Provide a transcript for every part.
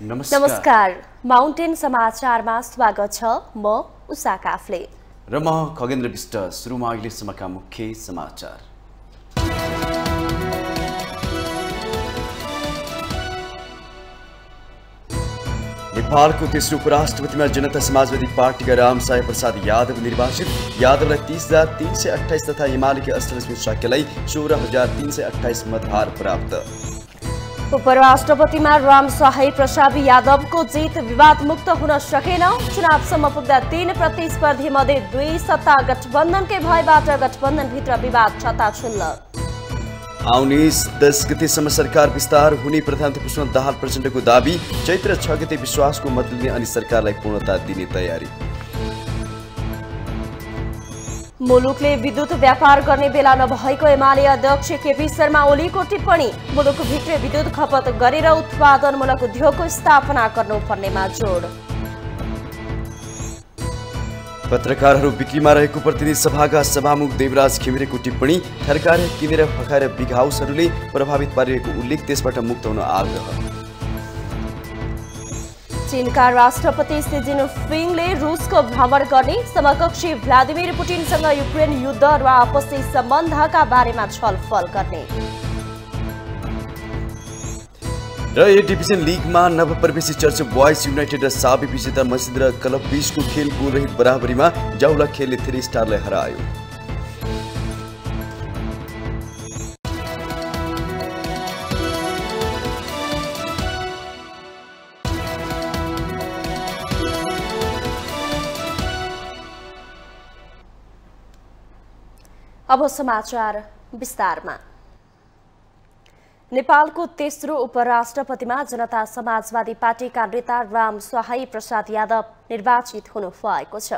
नमस्कार माउन्टेन समाचारमा स्वागत छ। म उषा काफ्ले र म खगेन्द्र विष्ट। सुरुमा अहिलेसम्मका मुख्य समाचार। नेपालको तेस्रो उपराष्ट्रपतिमा जनता समाजवादी पार्टीका रामसाय प्रसाद यादव निर्वाचित। यादवलाई 30,328 तथा एमालेकी अष्टलक्ष्मी शाक्यलाई 16,328 मतभार प्राप्त। उपराष्ट्रपतिमा रामसाय प्रसाद यादवको जित विवाद मुक्त हुन सकेन। चुनावसम्म पुग्दा 3 प्रतिस्पर्धी मध्ये 2 सत्ता गठबन्धनकै भएबाट गठबन्धनभित्र विवाद छताछुल्ल। आउने 10 गतेसम्म सरकार विस्तार हुने प्रधानमन्त्री पुष्पकमल दाहाल प्रचण्डको दाबी। चैत्र 6 गते विश्वासको मत लिने अनि सरकारलाई पूर्णता दिने तयारी। मुलुकले विद्युत व्यापार गर्ने बेला नभएको एमाले अध्यक्ष केपी शर्मा ओलीको टिप्पणी। मुलुकभित्र विद्युत खपत गरेर उत्पादनमूलक उद्योगको स्थापना गर्नुपर्नेमा जोड। पत्रकारहरू बिक्रीमा रहेको प्रतिनिधि सभाका सभामुख देवराज घिमिरेको टिप्पणी। थरकारे किनेर फकाएर बिग हाउसहरूले प्रभावित पारिएको उल्लेख, त्यसबाट मुक्त हुन आग्रह। चीनका राष्ट्रपति सी जिनपिङले रुसको भ्रमण गर्ने। समकक्षी भ्लादिमिर पुटिनसँग युक्रेन युद्ध र आपसी सम्बन्धका बारेमा छलफल गर्ने। र ए डिभिजन लिगमा नवप्रवेशी चर्च बोइज युनाइटेड र साबी विजेता मसिन्द्रा क्लब बीचको खेल गोलरहित बराबरीमा जाउला खेलले 3 स्टारलाई हरायो। अब समाचार विस्तारमा। नेपालको तेस्रो उपराष्ट्रपतिमा जनता समाजवादी पार्टीका नेता रामसाय प्रसाद यादव निर्वाचित हुनु भएको छ।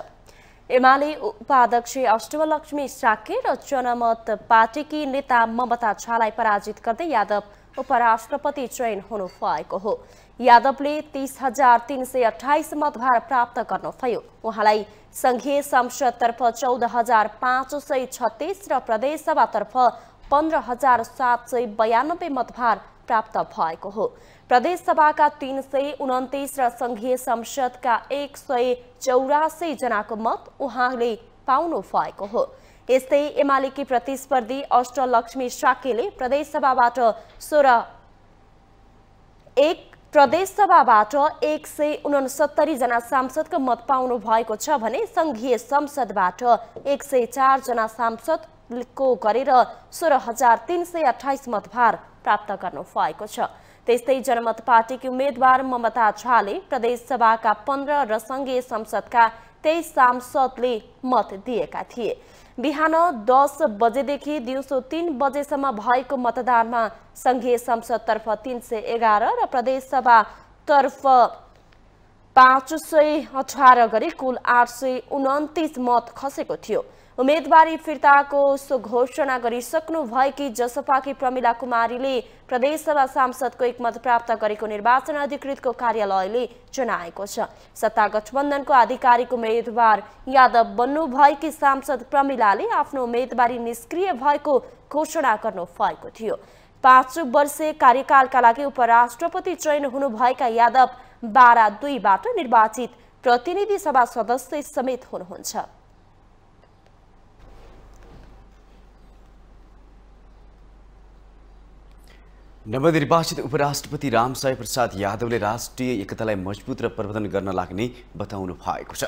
एमाले उपाध्यक्ष अष्टलक्ष्मी शाक्य र जनमत पार्टीकी नेता ममता झालाई पराजित गर्दै यादव उपराष्ट्रपति चयन हुनु भएको हो। यादवले 30,328 मतभार प्राप्त गर्नुभयो। उहाँलाई संघीय संसदतर्फ 14,536 र प्रदेशसभातर्फ 15,792 मतभार प्राप्त भएको हो। प्रदेशसभाका 329 र संघीय संसदका 184 जनाको मत उहाँले पाउनु भएको हो। यस्तै एमालेकी प्रतिस्पर्धी अष्टलक्ष्मी शाक्यले प्रदेशसभाबाट 169 जना सांसदको मत पाउनु भएको छ भने संघीय संसदबाट 104 जना सांसदको गरेर 16,328 मतभार प्राप्त गर्नु भएको छ। त्यस्तै जनमत पार्टीकी उम्मेद्वार ममता झाले प्रदेशसभाका 15 र संघीय संसदका 23 सांसदले मत दिएका थिए। बिहान 10 बजेदेखि दिउँसो 3 बजेसम्म भएको मतदानमा संघीय संसदतर्फ 311 र प्रदेशसभातर्फ 518 गरी कुल 829 मत खसेको थियो। उम्मेदवारी फिर्ताको घोषणा गरिसक्नु भएकी जसपाकी प्रमिला कुमारीले प्रदेशसभा सांसदको 1 मत प्राप्त गरेको निर्वाचन अधिकृतको कार्यालयले जनाएको छ। सत्ता गठबन्धनको आधिकारिक उम्मेदवार यादव बन्नु भएकी सांसद प्रमिलाले आफ्नो उम्मेदवारी निष्क्रिय भएको घोषणा गर्नु भएको थियो। 5 वर्षे कार्यकालका लागि उपराष्ट्रपति चयन हुनुभएका यादव 12/2बाट निर्वाचित प्रतिनिधि सभा सदस्य समेत हुनुहुन्छ। नवनिर्वाचित उपराष्ट्रपति रामसाय प्रसाद यादवले राष्ट्रिय एकतालाई मजबुत र प्रवर्धन गर्न लाग्ने बताउनु भएको छ।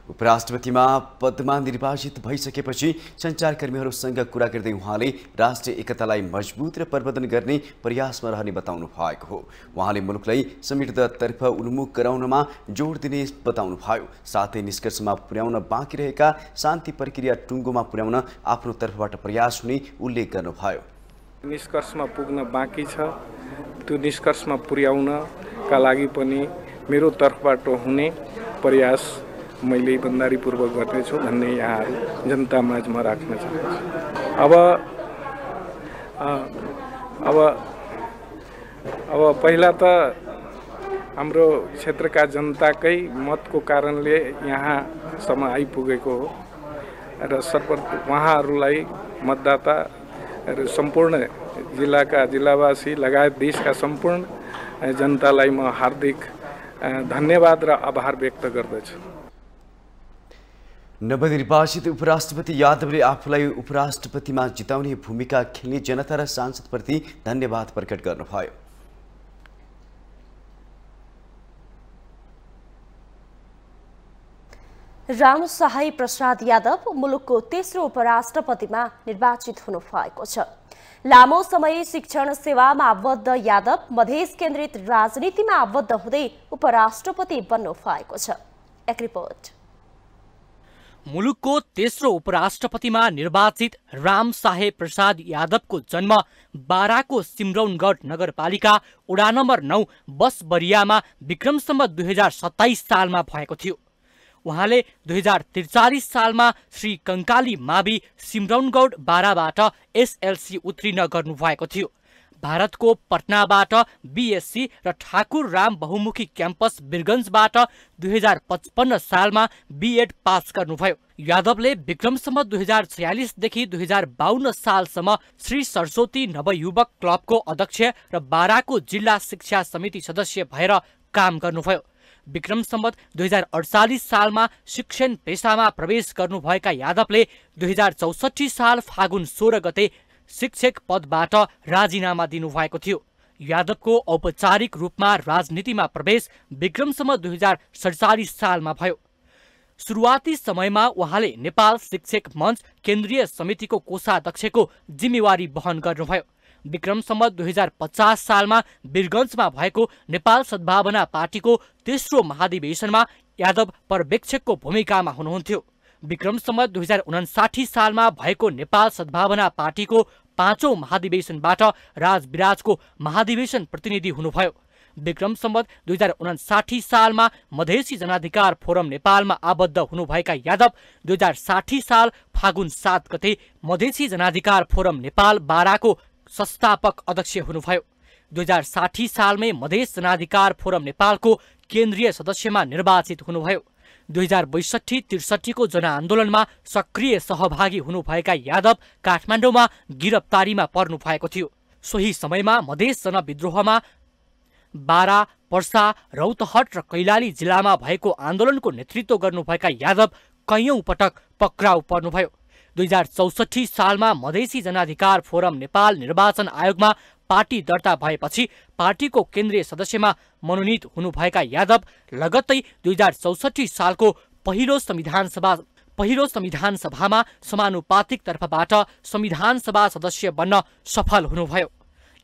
उपराष्ट्रपतिमा पदमा निर्वाचित भइसकेपछि सञ्चारकर्मीहरूसँग कुरा गर्दै उहाँले राष्ट्रिय एकतालाई मजबुत र प्रवर्धन गर्ने प्रयासमा रहने बताउनु भएको हो। उहाँले मुलुकलाई समृद्धतर्फ उन्मुख गराउनमा जोड दिने बताउनु भयो। साथै निष्कर्षमा पुर्याउन बाँकी रहेका शान्ति प्रक्रिया टुङ्गोमा पुर्याउन आफ्नो तर्फबाट प्रयास हुने उल्लेख गर्नुभयो। निष्कर्षमा पुग्न बाँकी छ, त्यो निष्कर्षमा पुर्याउनका लागि पनि मेरो तर्फबाट हुने प्रयास मैले इमानदारीपूर्वक गर्नेछु भन्ने यहाँहरू जनता माझमा राख्न चाहन्छु। अब पहिला त हाम्रो क्षेत्रका जनताकै मतको कारणले यहाँसम्म आइपुगेको हो र उहाँहरूलाई मतदाता र सम्पूर्ण जिल्लाका जिल्लावासी लगायत देशका सम्पूर्ण जनतालाई म हार्दिक धन्यवाद र आभार व्यक्त गर्दछु। नवनिर्वाचित उपराष्ट्रपति यादवले आफूलाई उपराष्ट्रपतिमा जिताउने भूमिका खेल्ने जनता र सांसदप्रति धन्यवाद प्रकट गर्नुभयो। रामशाही प्रसाद यादव मुलुकको तेस्रो उपराष्ट्रपतिमा निर्वाचित हुनुभएको छ। लामो समय शिक्षण सेवामा आबद्ध यादव मधेस केन्द्रित राजनीतिमा आबद्ध हुँदै उपराष्ट्रपति बन्नु भएको छ। एक रिपोर्ट। मुलुकको तेस्रो उपराष्ट्रपतिमा निर्वाचित रामशाही प्रसाद यादवको जन्म बाराको सिमरौनगढ नगरपालिका वडा नम्बर 9 बसबरियामा विक्रम सम्वत 2027 सालमा भएको थियो। उहाँले 2043 सालमा श्री कंकाली मावि सिमरौनगढ बाराबाट एसएलसी उत्तीर्ण गर्नुभएको थियो। भारतको पटनाबाट बीएससी र ठाकुर राम बहुमुखी क्याम्पस वीरगन्जबाट 2055 सालमा बीएड पास गर्नुभयो। यादवले विक्रम सम्वत 2046 देखि 2052 सालसम्म श्री सरस्वती नवयुवक क्लबको अध्यक्ष र बाराको जिल्ला शिक्षा समिति सदस्य भएर काम गर्नुभयो। विक्रम सम्वत 2048 सालमा शिक्षण पेसामा प्रवेश गर्नुभएका यादवले 2064 साल फागुन 16 गते शिक्षक पदबाट राजीनामा दिनुभएको थियो। यादवको औपचारिक रूपमा राजनीतिमा प्रवेश विक्रम सम्वत 2047 सालमा भयो। सुरुवाती समयमा उहाँले नेपाल शिक्षक मञ्च केन्द्रीय समितिको कोषाध्यक्षको जिम्मेवारी वहन गर्नुभयो। विक्रम सम्वत 2050 सालमा वीरगन्जमा भएको नेपाल सद्भावना पार्टीको तेस्रो महाधिवेशनमा यादव पर्यवेक्षकको भूमिकामा हुनुहुन्थ्यो। विक्रम सम्वत 2059 सालमा भएको नेपाल सद्भावना पार्टीको 5औं महाधिवेशनबाट राजविराजको महाधिवेशन प्रतिनिधि हुनुभयो। विक्रम सम्वत 2059 सालमा मधेसी जनाधिकार फोरम नेपालमा आबद्ध हुनुभएका यादव 2060 साल फागुन 7 गते मधेसी जनाधिकार फोरम नेपाल बाराको संस्थापक अध्यक्ष हुनुभयो। 2060 सालमै मधेस जनाधिकार फोरम नेपालको केन्द्रीय सदस्यमा निर्वाचित हुनुभयो। 2062-63 को जनआन्दोलनमा सक्रिय सहभागी हुनुभएका यादव काठमाडौँमा गिरफ्तारीमा पर्नु भएको थियो। सोही समयमा मधेस जनविद्रोहमा बारा, पर्सा, रौतहट र कैलाली जिल्लामा भएको आन्दोलनको नेतृत्व गर्नुभएका यादव कैयौं पटक पक्राउ पर्नुभयो। 2064 सालमा मधेसी जनाधिकार फोरम नेपाल निर्वाचन आयोगमा पार्टी दर्ता भएपछि पार्टीको केन्द्रीय सदस्यमा मनोनित हुनुभएका यादव लगत्तै 2064 सालको पहिलो संविधान सभामा समानुपातिक तर्फबाट संविधान सभा सदस्य बन्न सफल हुनुभयो।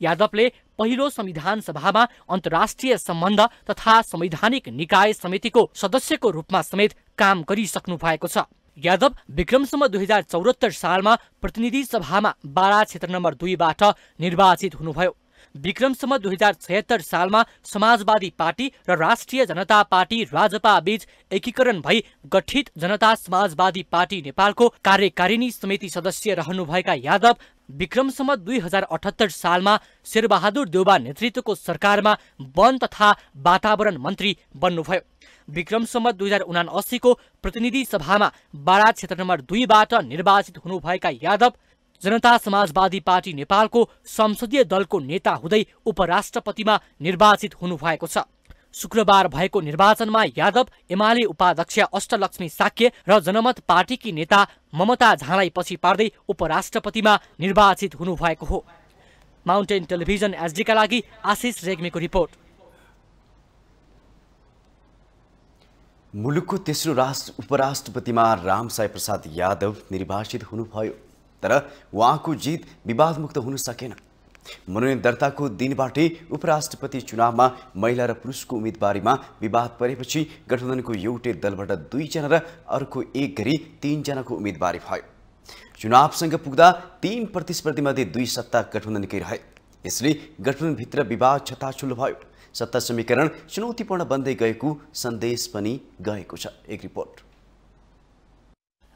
यादवले पहिलो संविधान सभामा अन्तर्राष्ट्रिय सम्बन्ध तथा संवैधानिक निकाय समितिको सदस्यको रूपमा समेत काम गरिसक्नु भएको छ। यादव विक्रम सम्वत 2074 सालमा प्रतिनिधि सभामा बारा क्षेत्र नम्बर 2बाट निर्वाचित हुनुभयो। विक्रम सम्वत 2076 सालमा समाजवादी पार्टी र राष्ट्रिय जनता पार्टी राजपा बीच एकीकरण भई गठित जनता समाजवादी पार्टी नेपालको कार्यकारिणी समिति सदस्य रहनुभएका यादव विक्रम सम्वत 2078 सालमा शेरबहादुर देउबा नेतृत्वको सरकारमा वन तथा वातावरण मन्त्री बन्नुभयो। विक्रम सम्वत 2079 को प्रतिनिधि सभामा बारा क्षेत्र नम्बर 2बाट निर्वाचित हुनुभएका यादव जनता समाजवादी पार्टी नेपालको संसदीय दलको नेता हुँदै उपराष्ट्रपतिमा निर्वाचित हुनुभएको छ। शुक्रबार भएको निर्वाचनमा यादव एमाले उपाध्यक्ष अष्टलक्ष्मी साक्य र जनमत पार्टीकी नेता ममता झालाई पछि पार्दै उपराष्ट्रपतिमा निर्वाचित हुनुभएको हो। माउन्टेन टेलिभिजन एसडीका लागि आशिष रेग्मीको रिपोर्ट। मुलुकको तेस्रो उपराष्ट्रपतिमा रामशाही प्रसाद यादव निर्वाचित हुनुभयो, तर उहाँको जित विवादमुक्त हुन सकेन। मनोनयन दर्ताको दिनबाटै उपराष्ट्रपति चुनावमा महिला र पुरुषको उम्मेदवारीमा विवाद परेपछि गठबन्धनको एउटै दलबाट 2 जना र अर्को 1 गरी 3 जनाको उम्मेदवारी भयो। चुनावसँग पुग्दा 3 प्रतिस्पर्धीमध्ये 2 सत्ता गठबन्धनकै रहे। यसले गठबन्धनभित्र विवाद छताछुल्लो भयो। सत्ता समीकरण चुनौतीपूर्ण बन्दै गएको सन्देश पनि गएको छ। एक रिपोर्ट।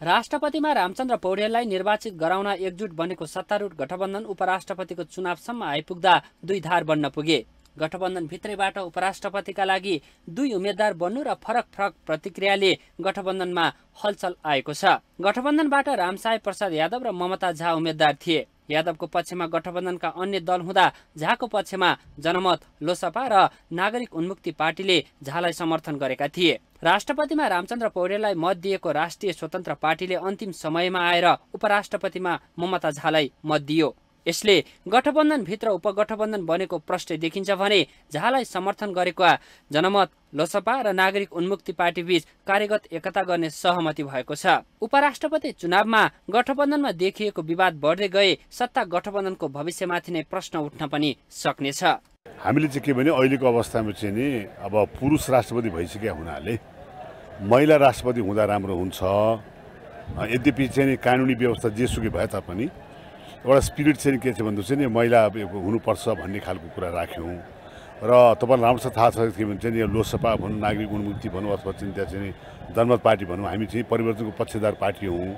राष्ट्रपतिमा रामचन्द्र पौडेललाई निर्वाचित गराउन एकजुट बनेको सत्तारूढ गठबन्धन उपराष्ट्रपतिको चुनावसम्म आइपुग्दा 2 धार बन्न पुगे। गठबन्धन भित्रैबाट उपराष्ट्रपतिका लागि 2 उम्मेद्वार बन्नु र फरक फरक प्रतिक्रियाले गठबन्धनमा हलचल आएको छ। गठबन्धनबाट रामशाही प्रसाद यादव र ममता झा उम्मेद्वार थिए। यादवको पक्षमा गठबन्धनका अन्य दल हुँदा झाको पक्षमा जनमत, लोसपा र नागरिक उन्मुक्ति पार्टीले झालाई समर्थन गरेका थिए। राष्ट्रपतिमा रामचन्द्र पौडेललाई मत दिएको राष्ट्रिय स्वतन्त्र पार्टीले अन्तिम समयमा आएर उपराष्ट्रपतिमा ममता झालाई मत दियो। यसले गठबन्धनभित्र उपगठबन्धन बनेको प्रश्न देखिन्छ भने झालाई समर्थन गरेका जनमत, लोसपा र नागरिक उन्मुक्ति पार्टी बीच कार्यगत एकता गर्ने सहमति भएको छ। उपराष्ट्रपति चुनावमा गठबन्धनमा देखिएको विवाद बढ्दै गए सत्ता गठबन्धनको भविष्यमाथि नै प्रश्न उठ्न पनि सक्नेछ। हामीले चाहिँ के भने अहिलेको अवस्थामा चाहिँ नि अब पुरुष राष्ट्रपति भइसकेका हुनाले महिला राष्ट्रपति हुँदा राम्रो हुन्छ। यद्यपि चाहिँ नि कानुनी व्यवस्था जेसुकै भए तापनि एउटा स्पिरिट चाहिँ के छ भन्दा चाहिँ नि महिला हुनुपर्छ भन्ने खालको कुरा राख्यौँ। र तपाईँलाई राम्रोसँग थाहा छ के भन्छ नि लोकसभा भनौँ, नागरिक उन्मुक्ति भनौँ अथवा चाहिँ त्यहाँ चाहिँ जनमत पार्टी भनौँ, हामी चाहिँ परिवर्तनको पक्षधर पार्टी हौँ।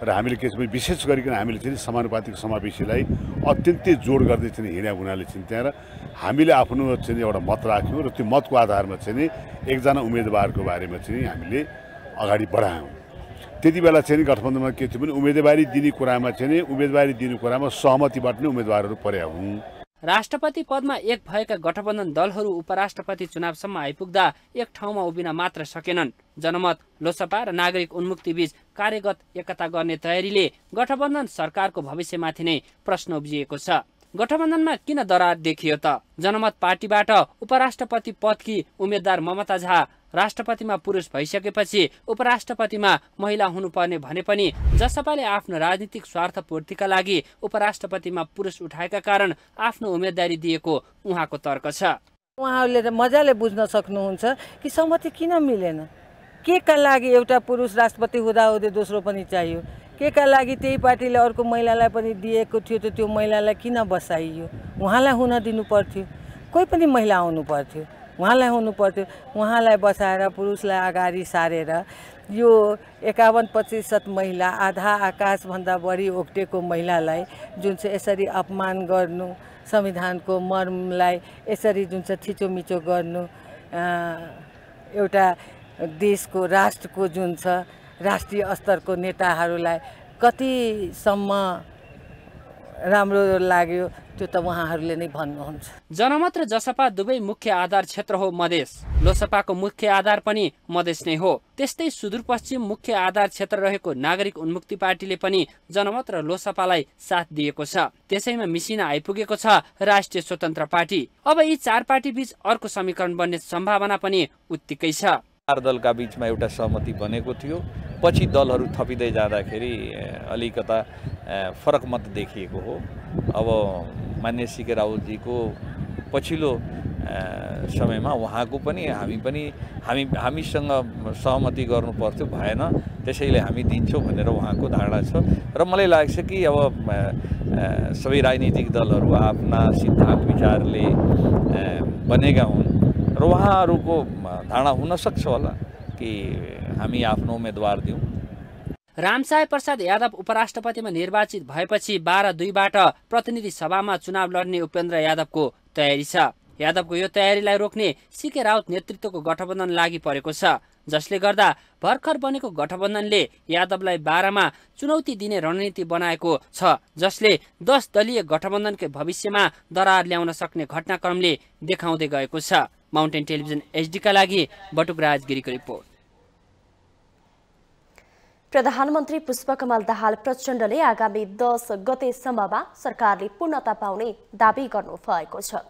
र हामीले के छ भने विशेष गरिकन हामीले चाहिँ समानुपातिक समावेशीलाई अत्यन्तै जोड गर्दै चाहिँ हिँड्या हुनाले चाहिँ त्यहाँ हामीले आफ्नो चाहिँ एउटा मत राख्यौँ र त्यो मतको आधारमा चाहिँ नि एकजना उम्मेदवारको बारेमा चाहिँ हामीले अगाडि बढायौँ। त्यति बेला चाहिँ गठबन्धनमा के थियो भने उम्मेदवारी दिने कुरामा सहमतिबाट नै उम्मेदवारहरू पर्या हुन्। राष्ट्रपति पदमा एक भएका गठबन्धन दलहरू उपराष्ट्रपति चुनावसम्म आइपुग्दा एक ठाउँमा उभिन मात्र सकेनन्। जनमत, लोसपा र नागरिक उन्मुक्ति बीच कार्यगत एकता गर्ने तयारीले गठबन्धन सरकारको भविष्यमाथि नै प्रश्न उब्जिएको छ। गठबन्धनमा किन दरार देखियो त? जनमत पार्टीबाट उपराष्ट्रपति पदकी उम्मेद्वार ममता झा राष्ट्रपतिमा पुरुष भइसकेपछि उपराष्ट्रपतिमा महिला हुनुपर्ने भने पनि जसपाले आफ्नो राजनीतिक स्वार्थ पूर्तिका लागि उपराष्ट्रपतिमा पुरुष उठाएका कारण आफ्नो उम्मेदवारी दिएको उहाँको तर्क छ। उहाँहरूले त मजाले बुझ्न सक्नुहुन्छ कि सहमति किन मिलेन, के का लागि एउटा पुरुष राष्ट्रपति हुँदाहुँदै दोस्रो पनि चाहियो, के का लागि त्यही पार्टीले अर्को महिलालाई पनि दिएको थियो त त्यो महिलालाई किन बसाइयो? उहाँलाई हुन दिनु पर्थ्यो, कोही पनि महिला आउनु पर्थ्यो, उहाँलाई हुनुपर्थ्यो। उहाँलाई बसाएर पुरुषलाई अगाडि सारेर यो 51% महिला, आधा आकाशभन्दा बढी ओक्टेको महिलालाई जुन चाहिँ यसरी अपमान गर्नु, संविधानको मर्मलाई यसरी जुन चाहिँ थिचोमिचो गर्नु, एउटा देशको राष्ट्रको जुन छ राष्ट्रिय स्तरको नेताहरूलाई कतिसम्म राम्रो लाग्यो त्यो त उहाँहरूले नै भन्नुहुन्छ। जनमत र जसपा दुवै मुख्य आधार क्षेत्र हो मधेस, लोसपाको मुख्य आधार पनि मधेस नै हो। त्यस्तै सुदूरपश्चिम मुख्य आधार क्षेत्र रहेको नागरिक उन्मुक्ति पार्टीले पनि जनमत र लोसपालाई साथ दिएको छ। त्यसैमा मिसिन आइपुगेको छ राष्ट्रिय स्वतन्त्र पार्टी। अब यी चार पार्टी बीच अर्को समीकरण बन्ने सम्भावना पनि उत्तिकै छ। चार दलका बीचमा एउटा सहमति बनेको थियो, पछि दलहरू थपिँदै जाँदाखेरि अलिकता फरक मत देखिएको हो। अब माननीय सीके राउतजीको पछिल्लो समयमा उहाँको पनि हामीसँग सहमति गर्नु पर्थ्यो, भएन, त्यसैले हामी दिन्छौँ भनेर उहाँको धारणा छ। र मलाई लाग्छ कि अब सबै राजनीतिक दलहरू आफ्ना सिद्धान्त विचारले बनेका हुन् र उहाँहरूको धारणा हुन सक्छ होला कि हामी आफ्नो उम्मेदवार दिउँ। रामसाय प्रसाद यादव उपराष्ट्रपतिमा निर्वाचित भएपछि 12/2बाट प्रतिनिधि सभामा चुनाव लड्ने उपेन्द्र यादवको तयारी छ। यादवको यो तयारीलाई रोक्ने सीके राउत नेतृत्वको गठबन्धन लागि परेको छ, जसले गर्दा भर्खर बनेको गठबन्धनले यादवलाई 12मा चुनौती दिने रणनीति बनाएको छ, जसले 10 दलीय गठबन्धनकै भविष्यमा दरार ल्याउन सक्ने घटनाक्रमले देखाउँदै गएको छ। माउन्टेन टेलिभिजन एचडीका लागि बटुकराज गिरीको रिपोर्ट। प्रधानमन्त्री पुष्पकमल दाहाल प्रचण्डले आगामी 10 गतेसम्ममा सरकारले पूर्णता पाउने दाबी गर्नु भएको छ।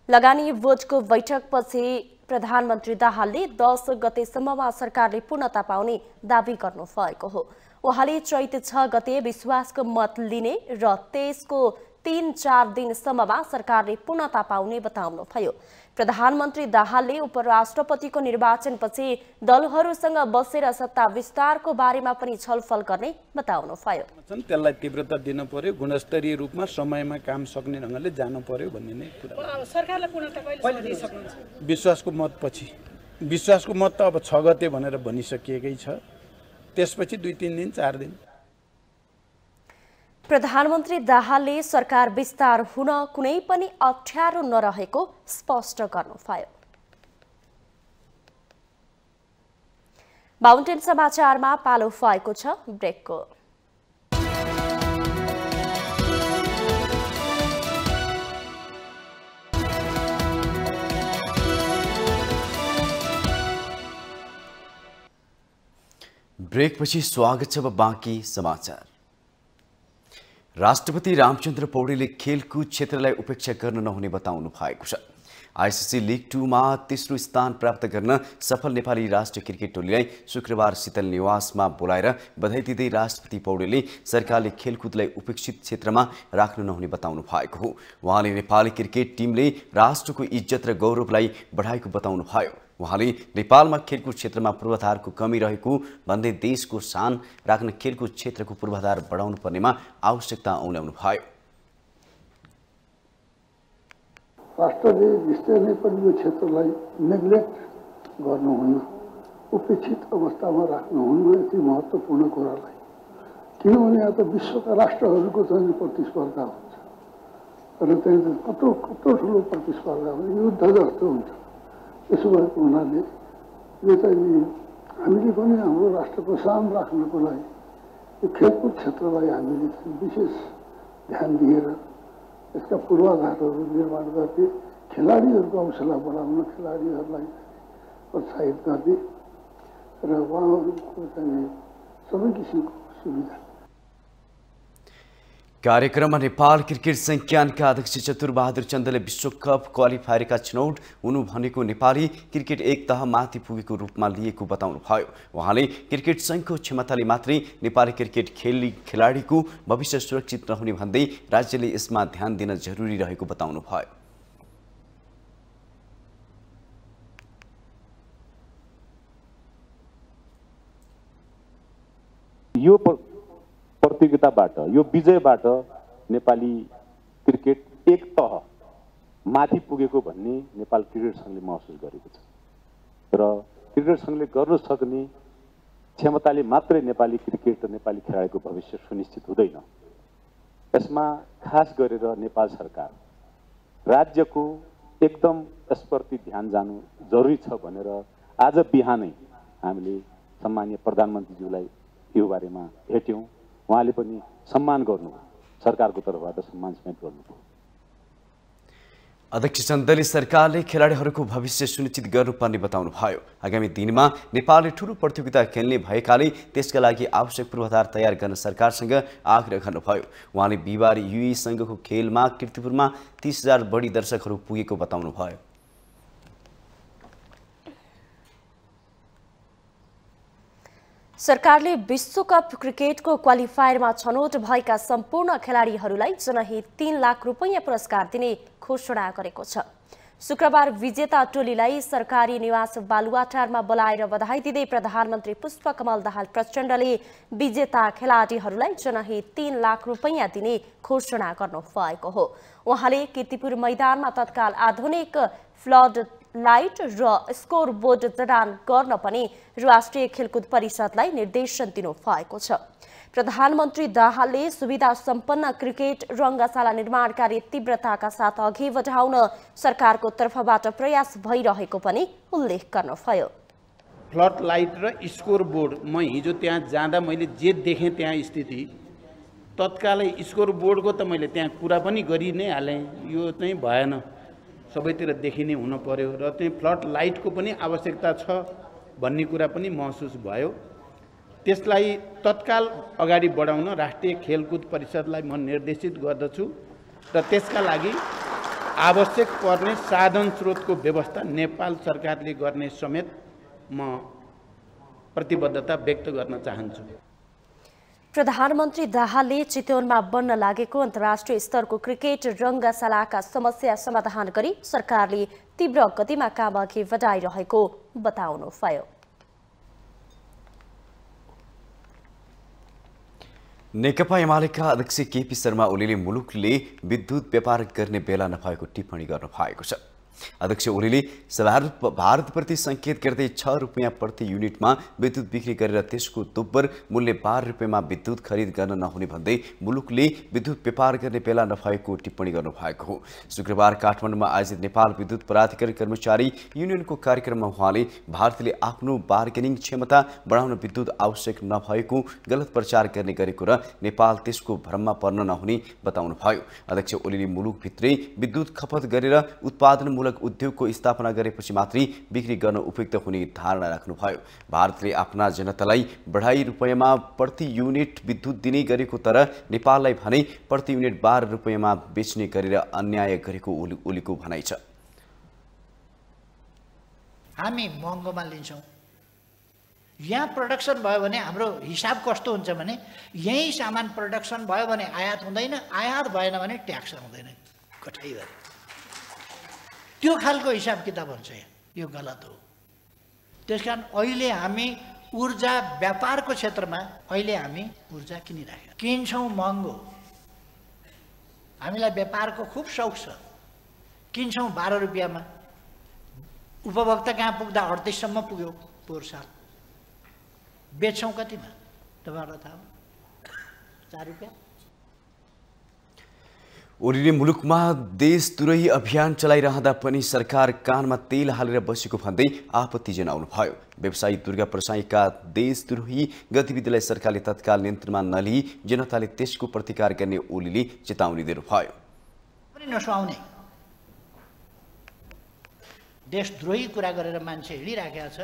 लगानी बोर्डको बैठकपछि प्रधानमन्त्री दाहालले 10 गतेसम्ममा सरकारले पूर्णता पाउने दाबी गर्नु भएको हो। उहाँले चैत 6 गते विश्वासको मत लिने र त्यसको 3-4 दिनसम्ममा सरकारले पूर्णता पाउने बताउनुभयो। प्रधानमन्त्री दाहालले उपराष्ट्रपतिको निर्वाचनपछि दलहरूसँग बसेर सत्ता विस्तारको बारेमा पनि छलफल गर्ने बताउनुभयो। त्यसलाई तीव्रता दिन पर्यो, गुणस्तरीय रूपमा समयमा काम सक्ने ढङ्गले जानु पर्यो भन्ने नै कुरा। सरकारले पूर्णता कहिले दिन सक्नुहुन्छ? विश्वासको मतपछि। विश्वासको मत त अब 6 गते भनेर भनिसकिएकै छ, त्यसपछि 2-3 दिन 4 दिन। प्रधानमन्त्री दाहालले सरकार विस्तार हुन कुनै पनि अप्ठ्यारो नरहेको स्पष्ट गर्नुभयो। माउन्टेन समाचारमा पालो भएको छ ब्रेकको। ब्रेकपछि स्वागत छ। अब बाँकी समाचार। राष्ट्रपति रामचन्द्र पौडेलले खेलकुद क्षेत्रलाई उपेक्षा गर्न नहुने बताउनु भएको छ। आइसिसी लिग 2 मा तेस्रो स्थान प्राप्त गर्न सफल नेपाली राष्ट्रिय क्रिकेट टोलीलाई शुक्रबार शीतल निवासमा बोलाएर बधाई दिँदै राष्ट्रपति पौडेलले सरकारले खेलकुदलाई उपेक्षित क्षेत्रमा राख्नु नहुने बताउनु भएको हो। उहाँले नेपाली क्रिकेट टिमले राष्ट्रको इज्जत र गौरवलाई बढाएको बताउनु भयो। उहाँले नेपालमा खेलकुद क्षेत्रमा पूर्वाधारको कमी रहेको भन्दै देशको शान राख्न खेलकुद क्षेत्रको पूर्वाधार बढाउनु पर्नेमा आवश्यकता औल्याउनु भयो। राष्ट्रले निश्चय नै पनि यो क्षेत्रलाई नेग्लेक्ट गर्नुहुन्न, उपेक्षित अवस्थामा राख्नुहुन्न यति महत्त्वपूर्ण कुरालाई। किनभने यहाँ त विश्वका राष्ट्रहरूको चाहिँ प्रतिस्पर्धा हुन्छ र त्यहाँ कत्रो ठुलो प्रतिस्पर्धा हुन्छ, युद्ध जस्तो हुन्छ। त्यसो भएको हुनाले यो चाहिँ हामीले पनि हाम्रो राष्ट्रको शान राख्नको लागि यो खेलकुद क्षेत्रलाई हामीले विशेष ध्यान दिएर यसका पूर्वाधारहरू निर्माण गर्ने, खेलाडीहरूको हौसला बढाउन, खेलाडीहरूलाई प्रोत्साहित गर्ने र उहाँहरूको चाहिँ सबै किसिमको सुविधा। कार्यक्रममा नेपाल क्रिकेट संज्ञानका अध्यक्ष चतुरबहादुर चन्दले विश्वकप क्वालिफायरका छनौट हुनु भनेको नेपाली क्रिकेट एक तह माथि पुगेको रूपमा लिएको बताउनु भयो। उहाँले क्रिकेट संघको क्षमताले मात्रै नेपाली क्रिकेट खेलाडीको भविष्य सुरक्षित रहने भन्दै राज्यले यसमा ध्यान दिन जरुरी रहेको बताउनु भयो। यो प्रतियोगिताबाट, यो विजयबाट नेपाली क्रिकेट एक तह माथि पुगेको भन्ने नेपाल क्रिकेट संघले महसुस गरेको छ र क्रिकेट संघले गर्न सक्ने क्षमताले मात्रै नेपाली क्रिकेट र नेपाली खेलाडीको भविष्य सुनिश्चित हुँदैन। यसमा खास गरेर नेपाल सरकार, राज्यको एकदम यसप्रति ध्यान जानु जरुरी छ भनेर आज बिहानै हामीले सम्माननीय प्रधानमन्त्रीज्यूलाई यो बारेमा भेट्यौं। उहाँले पनि सम्मान गर्नु, सरकारको तर्फबाट सम्मान समेत गर्नुभयो। अध्यक्ष चन्दले सरकारले खेलाडीहरूको भविष्य सुनिश्चित गर्नुपर्ने बताउनु भयो। आगामी दिनमा नेपालले ठूलो प्रतियोगिता खेल्ने भएकाले त्यसका लागि आवश्यक पूर्वाधार तयार गर्न सरकारसँग आग्रह गर्नुभयो। उहाँले बिहिबार युए संघको खेलमा कीर्तिपुरमा 30,000 बढी दर्शकहरू पुगेको बताउनु भयो। सरकारले विश्वकप क्रिकेटको क्वालिफायरमा छनौट भएका सम्पूर्ण खेलाडीहरूलाई जनहित 3 लाख रुपैयाँ पुरस्कार दिने घोषणा गरेको छ। शुक्रबार विजेता टोलीलाई सरकारी निवास बालुवाटारमा बोलाएर बधाई दिँदै प्रधानमन्त्री पुष्पकमल दाहाल प्रचण्डले विजेता खेलाडीहरूलाई जनहित 3 लाख रुपैयाँ दिने घोषणा गर्नु भएको हो। उहाँले कीर्तिपुर मैदानमा तत्काल आधुनिक फ्लड लाइट र स्कोर बोर्ड जडान गर्न पनि राष्ट्रिय खेलकुद परिषदलाई निर्देशन दिनु भएको छ। प्रधानमन्त्री दाहालले सुविधा सम्पन्न क्रिकेट रङ्गशाला निर्माण कार्य तीव्रताका साथ अघि बढाउन सरकारको तर्फबाट प्रयास भइरहेको पनि उल्लेख गर्नुभयो। फ्लड लाइट र स्कोर बोर्ड, म हिजो त्यहाँ जाँदा मैले जे देखेँ त्यहाँ स्थिति, तत्कालै स्कोर बोर्डको त मैले त्यहाँ कुरा पनि गरि नै हालेँ। यो चाहिँ भएन, सबैतिर देखिने हुन पर्यो र त्यही फ्लड लाइटको पनि आवश्यकता छ भन्ने कुरा पनि महसुस भयो। त्यसलाई तत्काल अगाडि बढाउन राष्ट्रिय खेलकुद परिषदलाई म निर्देशित गर्दछु र त्यसका लागि आवश्यक पर्ने साधन स्रोतको व्यवस्था नेपाल सरकारले गर्ने समेत म प्रतिबद्धता व्यक्त गर्न चाहन्छु। प्रधानमन्त्री दाहालले चितवनमा बन्न लागेको अन्तर्राष्ट्रिय स्तरको क्रिकेट रङ्गशालाका समस्या समाधान गरी सरकारले तीव्र गतिमा काम अघि बढाइरहेको बताउनुभयो। नेकपा एमालेका अध्यक्ष केपी शर्मा ओलीले मुलुकले विद्युत व्यापार गर्ने बेला नभएको टिप्पणी गर्नु भएको छ। अध्यक्ष ओलीले भारतप्रति संकेत गर्दै 6 रुपैयाँ प्रति युनिटमा विद्युत बिक्री गरेर त्यसको दोब्बर मूल्य 12 रुपैयाँमा विद्युत खरिद गर्न नहुने भन्दै मुलुकले विद्युत व्यापार गर्ने बेला नभएको टिप्पणी गर्नु भएको हो। शुक्रबार काठमाडौँमा आयोजित नेपाल विद्युत प्राधिकरण कर्मचारी युनियनको कार्यक्रममा उहाँले भारतले आफ्नो बार्गेनिङ क्षमता बढाउन विद्युत आवश्यक नभएको गलत प्रचार गर्ने गरेको र नेपाल त्यसको भ्रममा पर्न नहुने बताउनु भयो। अध्यक्ष ओलीले मुलुकभित्रै विद्युत खपत गरेर उत्पादनमूलक गठनमूलक उद्योगको स्थापना गरेपछि मात्रै बिक्री गर्न उपयुक्त हुने धारणा राख्नुभयो। भारतले आफ्ना जनतालाई बढाई रुपैयाँमा प्रति युनिट विद्युत दिने गरेको तर नेपाललाई भने प्रति युनिट 12 रुपैयाँमा बेच्ने गरेर अन्याय गरेको ओलीको भनाइ छ। हामी महँगोमा लिन्छौँ। यहाँ प्रोडक्सन भयो भने हाम्रो हिसाब कस्तो हुन्छ भने यही सामान प्रोडक्सन भयो भने आयात हुँदैन, आयात भएन भने ट्याक्स आउँदैन कठै गरे। त्यो खालको हिसाब किताब हुन्छ यो गलत हो। त्यसकारण अहिले हामी ऊर्जा व्यापारको क्षेत्रमा अहिले हामी ऊर्जा किनिराखेका किन्छौँ महँगो। हामीलाई व्यापारको खुब शौक छ, किन्छौँ 12 रुपियाँमा, उपभोक्ता कहाँ पुग्दा 38 सम्म पुग्यो पोहोर साल। बेच्छौँ कतिमा तपाईँहरूलाई थाहा हो? 4 रुपियाँ। ओलीले मुलुकमा देशद्रोही अभियान चलाइरहँदा पनि सरकार कानमा तेल हालेर बसेको भन्दै आपत्ति जनाउनु भयो। व्यवसायी दुर्गा प्रसाईका देशद्रोही गतिविधिलाई सरकारले तत्काल नियन्त्रणमा नलिई जनताले त्यसको प्रतिकार गर्ने ओलीले चेतावनी दिनुभयो। पनि नसुहाउने देशद्रोही कुरा गरेर मान्छे हिँडिराखेको छ।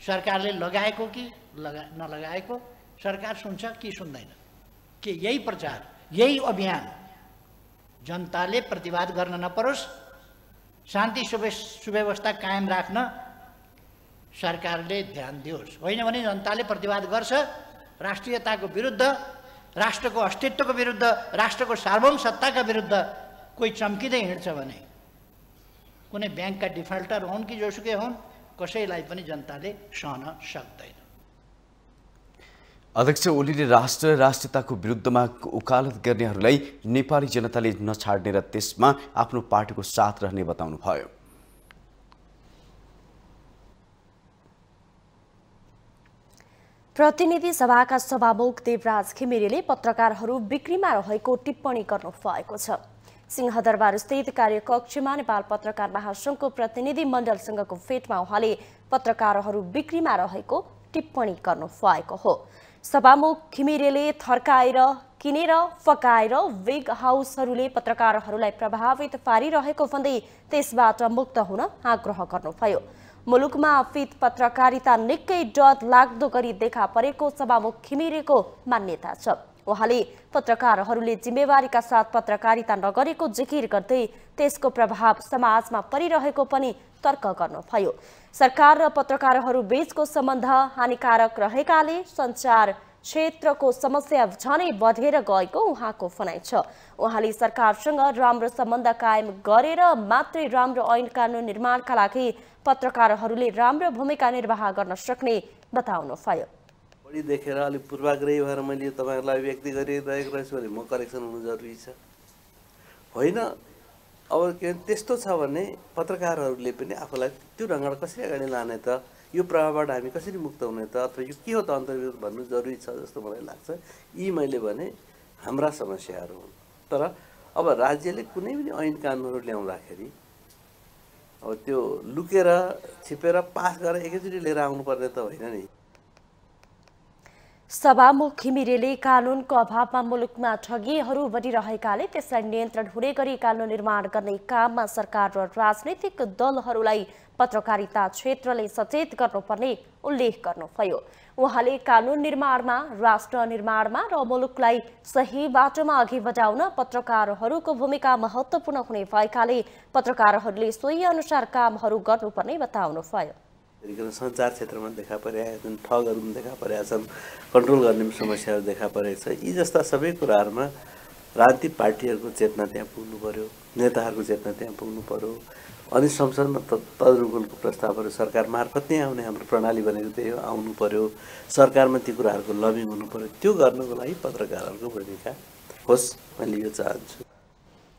सरकारले लगाएको कि नलगाएको सरकार सुन्छ कि सुन्दैन? के यही प्रचार यही अभियान जनताले प्रतिवाद गर्न नपरोस्, शान्ति सुव्यवस्था कायम राख्न सरकारले ध्यान दियोस्। होइन भने जनताले प्रतिवाद गर्छ, राष्ट्रियताको विरुद्ध, राष्ट्रको अस्तित्वको विरुद्ध, राष्ट्रको सार्वभौम सत्ताका विरुद्ध कोही चम्किँदै हिँड्छ भने कुनै ब्याङ्कका डिफल्टर हुन् कि जोसुकै हुन्, कसैलाई पनि जनताले सहन सक्दैन। अध्यक्ष ओलीले राष्ट्र राष्ट्रियताको विरुद्धमा वकालत गर्नेहरूलाई नेपाली जनताले नछाड्ने र त्यसमा आफ्नो पार्टीको साथ रहने बताउनुभयो। प्रतिनिधि सभाका सभामुख देवराज घिमिरेले पत्रकारहरू बिक्रीमा रहेको टिप्पणी गर्नु भएको छ। सिंहदरबार स्थित कार्यकक्षमा नेपाल पत्रकार महासंघको प्रतिनिधि मण्डलसँगको भेटमा उहाँले पत्रकारहरू बिक्रीमा रहेको टिप्पणी गर्नु भएको हो। सभामुख घिमिरेले थर्काएर किनेर फकाएर वेग हाउसहरूले पत्रकारहरूलाई प्रभावित पारिरहेको भन्दै त्यसबाट मुक्त हुन आग्रह गर्नुभयो। मुलुकमा अफित पत्रकारिता निकै डर लाग्दो गरी देखा परेको सभामुख घिमिरेको मान्यता छ। उहाँले पत्रकारहरूले जिम्मेवारीका साथ पत्रकारिता नगरेको जिकिर गर्दै त्यसको प्रभाव समाजमा परिरहेको पनि तर्क गर्नुभयो। सरकार र पत्रकारहरू बीचको सम्बन्ध हानिकारक रहेकाले सञ्चार क्षेत्रको समस्या झनै बढेर गएको उहाँको भनाइ छ। उहाँले सरकारसँग राम्रो सम्बन्ध कायम गरेर मात्रै राम्रो ऐन कानुन निर्माणका लागि पत्रकारहरूले राम्रो भूमिका निर्वाह गर्न सक्ने बताउनुभयो। बढी देखेर अलिक पूर्वाग्रही भएर मैले तपाईँहरूलाई व्यक्ति गरिरहेको रहेछु भने म करेक्सन हुनु जरुरी छ। होइन अब के त्यस्तो छ भने पत्रकारहरूले पनि आफूलाई त्यो ढङ्गबाट कसरी अगाडि लाने त, यो प्रभावबाट हामी कसरी मुक्त हुने त, अथवा यो के हो त अन्तर्विरोध भन्नु जरुरी छ जस्तो मलाई लाग्छ। यी मैले भने हाम्रा समस्याहरू हुन्। तर अब राज्यले कुनै पनि ऐन कानुनहरू ल्याउँदाखेरि अब त्यो लुकेर छिपेर पास गरेर एकैचोटि लिएर आउनुपर्ने त होइन नि। सभामुख घिमिरेले कानुनको अभावमा मुलुकमा ठगीहरू बढिरहेकाले त्यसलाई नियन्त्रण हुने गरी कानुन निर्माण गर्ने काममा सरकार र राजनैतिक दलहरूलाई पत्रकारिता क्षेत्रले सचेत गर्नुपर्ने उल्लेख गर्नुभयो। उहाँले कानुन निर्माणमा, राष्ट्र निर्माणमा र मुलुकलाई सही बाटोमा अघि बढाउन पत्रकारहरूको भूमिका महत्त्वपूर्ण हुने भएकाले पत्रकारहरूले सोही अनुसार कामहरू गर्नुपर्ने बताउनुभयो। सञ्चार क्षेत्रमा देखा परेका छन्, ठगहरू पनि देखा परेका छन्, कन्ट्रोल गर्ने समस्याहरू देखा परेको छ। यी जस्ता सबै कुराहरूमा राजनीतिक पार्टीहरूको चेतना त्यहाँ पुग्नु पर्यो, नेताहरूको चेतना त्यहाँ पुग्नु पर्यो। अनि संसदमा तदनुकूलको प्रस्तावहरू सरकार मार्फत नै आउने हाम्रो प्रणाली भनेको त्यही हो, आउनु पर्यो। सरकारमा ती कुराहरूको लबिङ हुनु पर्यो। त्यो गर्नको लागि पत्रकारहरूको भूमिका होस्, मैले यो चाहन्छु।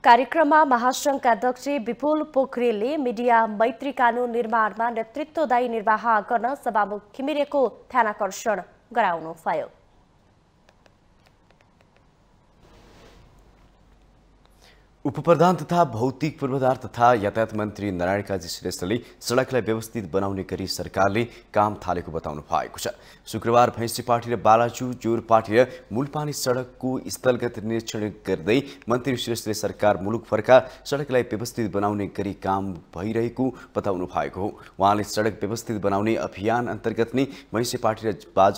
कार्यक्रममा महासंघका अध्यक्ष विपुल पोखरेलले मिडिया मैत्री कानुन निर्माणमा नेतृत्वदायी निर्वाह गर्न सभामुख घिमिरेको ध्यानाकर्षण गराउनुभयो। उपप्रधान तथा भौतिक पूर्वाधार तथा यातायात मन्त्री नारायण काजी श्रेष्ठले सडकलाई व्यवस्थित बनाउने गरी सरकारले काम थालेको बताउनु भएको छ। शुक्रबार भैँसीपाटी र बालाचु जोरपाटी र मूलपानी सडकको स्थलगत निरीक्षण गर्दै मन्त्री श्रेष्ठले सरकार मुलुकभरका सडकलाई व्यवस्थित बनाउने गरी काम भइरहेको बताउनु भएको हो। उहाँले सडक व्यवस्थित बनाउने अभियान अन्तर्गत नै भैँसीपाटी र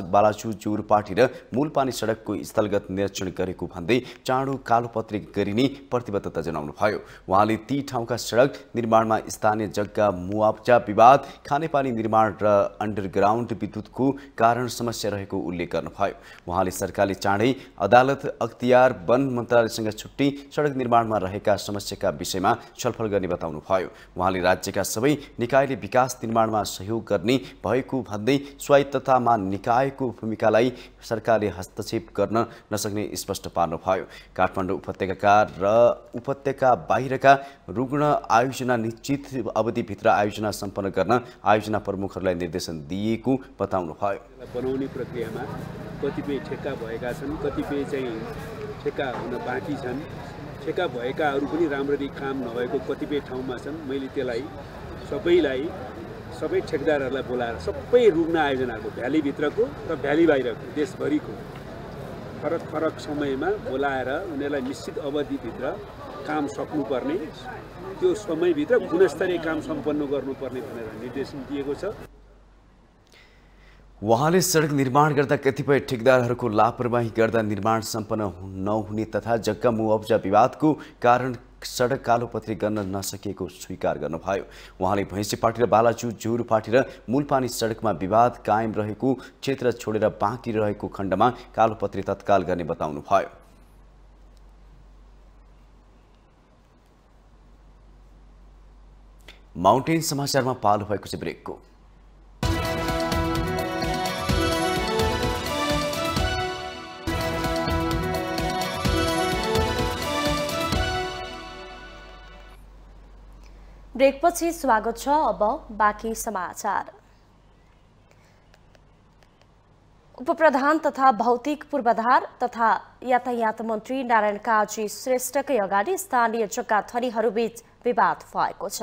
बालाचु जोरपाटी र मूलपानी सडकको स्थलगत निरीक्षण गरेको भन्दै चाँडो कालोपत्री गरिने प्रतिबद्धता जनाउनुभयो। उहाँले ती ठाउँका सडक निर्माणमा स्थानीय जग्गा मुआवजा विवाद, खानेपानी निर्माण र अन्डरग्राउन्ड विद्युतको कारण समस्या रहेको उल्लेख गर्नुभयो। उहाँले सरकारले चाँडै अदालत अख्तियार वन मन्त्रालयसँग छुट्टी सडक निर्माणमा रहेका समस्याका विषयमा छलफल गर्ने बताउनुभयो। उहाँले राज्यका सबै निकायले विकास निर्माणमा सहयोग गर्ने भएको भन्दै स्वायत्ततामा निकायको भूमिकालाई सरकारले हस्तक्षेप गर्न नसक्ने स्पष्ट पार्नुभयो। काठमाडौँ उपत्यका र उपत्यका बाहिरका रुग्ण आयोजना निश्चित अवधिभित्र आयोजना सम्पन्न गर्न आयोजना प्रमुखहरूलाई निर्देशन दिएको बताउनुभयो। बनाउने प्रक्रियामा कतिपय ठेक्का भएका छन्, कतिपय चाहिँ ठेक्का हुन बाँकी छन्। ठेक्का भएकाहरू पनि राम्ररी काम नभएको कतिपय ठाउँमा छन्। मैले त्यसलाई सबै ठेकदारहरूलाई बोलाएर सबै रुग्ण आयोजनाको भ्यालीभित्रको र भ्याली बाहिरको देशभरिको फरक समयमा बोलाएर उनीहरूलाई निश्चित अवधिभित्र काम सक्नुपर्ने, त्यो समयभित्र गुणस्तरीय काम सम्पन्न गर्नुपर्ने भनेर निर्देशन दिएको छ। उहाँले सडक निर्माण गर्दा कतिपय ठेकदारहरूको लापरवाही गर्दा निर्माण सम्पन्न नहुने तथा जग्गा मुआवजा विवादको कारण सडक कालोपत्री गर्न नसकेको स्वीकार गर्नुभयो। उहाँले भैँसीपाटी र बालाचु जोरपाटी र मूलपानी सडकमा विवाद कायम रहेको क्षेत्र छोडेर बाँकी रहेको खण्डमा कालोपत्री तत्काल गर्ने बताउनुभयो। माउन्टेन समाचारमा पालो भएको छ ब्रेकको। ब्रेकपछि स्वागत छ। अब बाँकी समाचार। उपप्रधान तथा भौतिक पूर्वाधार तथा यातायात मन्त्री नारायण काजी श्रेष्ठकै अगाडि स्थानीय जग्गा धनीहरूबीच विवाद भएको छ।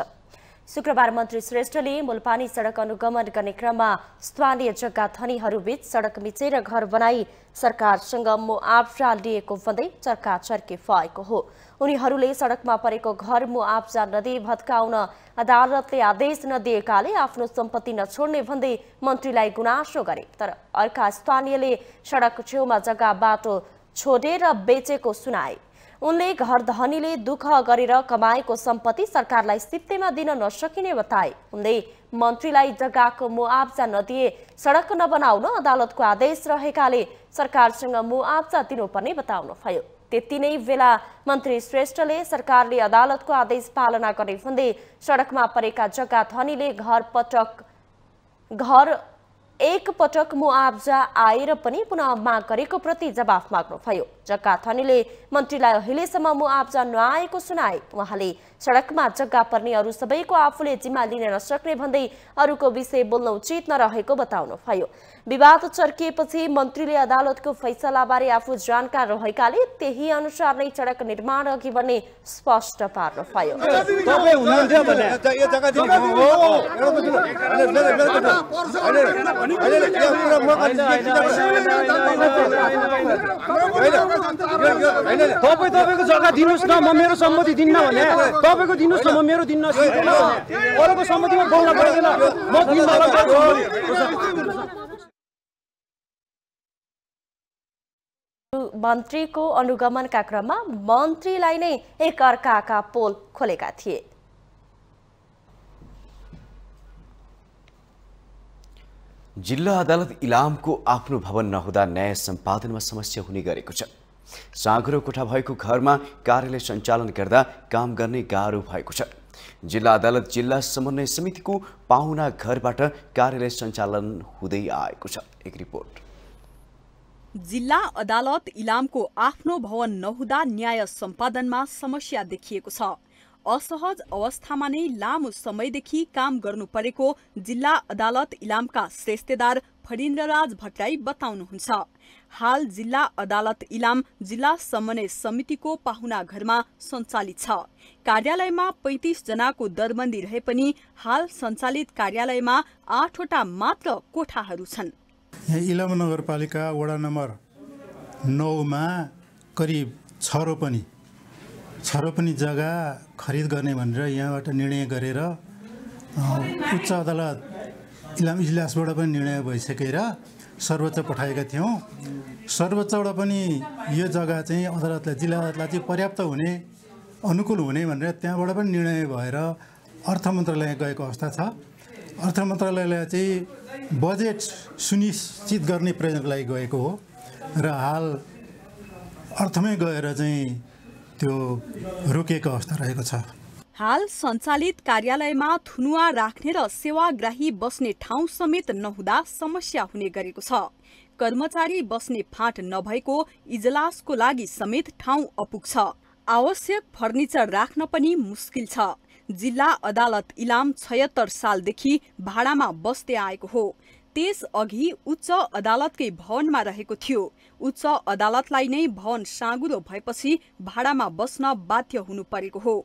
शुक्रबार मन्त्री श्रेष्ठले मूलपानी सडक अनुगमन गर्ने क्रममा स्थानीय जग्गा धनीहरूबीच सडक मिचेर घर बनाई सरकारसँग मुआवजा लिएको भन्दै चर्काचर्की भएको हो। उनीहरूले सडकमा परेको घर मुआवजा नदिई भत्काउन अदालतले आदेश नदिएकाले आफ्नो सम्पत्ति नछोड्ने भन्दै मन्त्रीलाई गुनासो गरे। तर अर्का स्थानीयले सडक छेउमा जग्गा बाटो छोडेर बेचेको सुनाए। उनले घर धनीले दुःख गरेर कमाएको सम्पत्ति सरकारलाई सित्तैमा दिन नसकिने बताए। उनले मन्त्रीलाई जग्गाको मुआवजा नदिए सडक नबनाउन अदालतको आदेश रहेकाले सरकारसँग मुआवजा दिनुपर्ने बताउनुभयो। त्यति नै बेला मन्त्री श्रेष्ठले सरकारले अदालतको आदेश पालना गर्ने भन्दै सडकमा परेका जग्गा धनीले एक पटक मुआवजा आएर पनि पुनः माग गरेको प्रति जवाफ माग्नुभयो। जग्गा धनीले मन्त्रीलाई अहिलेसम्म मुआवजा नआएको सुनाए। उहाँले सडकमा जग्गा पर्ने अरू सबैको आफूले जिम्मा लिन नसक्ने भन्दै अरूको विषय बोल्न उचित नरहेको बताउनुभयो। विवाद चर्किएपछि मन्त्रीले अदालतको फैसलाबारे आफू जानकार रहेकाले त्यही अनुसार नै सडक निर्माण अघि बढ्ने स्पष्ट पार्नुभयो। तपाईको जग्गा दिनुस् न, म मेरो सम्मति दिन्न भने तपाईको दिनुस् न, म मेरो दिन्न। अरूको सम्मतिमा बोल्न पर्दैन, म दिन्न। मन्त्रीको अनुगमनका क्रममा मन्त्रीलाई नै एक अर्काका पोल खोलेका थिए। जिल्ला अदालत इलामको आफ्नो भवन नहुँदा न्याय सम्पादनमा समस्या हुने गरेको छ। साँघुरो कोठा भएको घरमा कार्यालय सञ्चालन गर्दा काम गर्ने गाह्रो भएको छ। जिल्ला अदालत जिल्ला समन्वय समितिको पाहुना घरबाट कार्यालय सञ्चालन हुँदै आएको छ। एक रिपोर्ट। जिल्ला अदालत इलामको आफ्नो भवन नहुँदा न्याय सम्पादनमा समस्या देखिएको छ। असहज अवस्थामा नै लामो समयदेखि काम गर्नु परेको जिल्ला अदालत इलामका श्रेष्ठदार फरिन्द्रराज भट्टराई बताउनुहुन्छ। हाल जिल्ला अदालत इलाम जिल्ला समन्वय समितिको पाहुना घरमा सञ्चालित छ। कार्यालयमा 35 जनाको दरबन्दी रहे पनि हाल सञ्चालित कार्यालयमा 8 वटा मात्र कोठाहरू छन्। यहाँ इलाम नगरपालिका वडा नम्बर 9 मा करिब 6 रोपनी जग्गा खरिद गर्ने भनेर यहाँबाट निर्णय गरेर उच्च अदालत इलाम इजलासबाट पनि निर्णय भइसकेर सर्वोच्च पठाएका थियौँ। सर्वोच्चबाट पनि यो जग्गा चाहिँ अदालतलाई जिल्ला अदालतलाई चाहिँ पर्याप्त हुने अनुकूल हुने भनेर त्यहाँबाट पनि निर्णय भएर अर्थ मन्त्रालय गएको अवस्था छ। अर्थ मन्त्रालयलाई चाहिँ बजेट सुनिश्चित गर्ने प्रयोजनको लागि गएको हो र हाल अर्थमै गएर चाहिँ त्यो रोकिएको अवस्था रहेको छ। हाल सञ्चालित कार्यालयमा थुनुवा राख्ने र सेवाग्राही बस्ने ठाउँ समेत नहुँदा समस्या हुने गरेको छ। कर्मचारी बस्ने फाँट नभएको इजलासको लागि समेत ठाउँ अपुग्छ। आवश्यक फर्निचर राख्न पनि मुस्किल छ। जिल्ला अदालत इलाम 76 सालदेखि भाडामा बस्दै आएको हो। त्यसअघि उच्च अदालतकै भवनमा रहेको थियो। उच्च अदालतलाई नै भवन साँगुरो भएपछि भाडामा बस्न बाध्य हुनु परेको हो।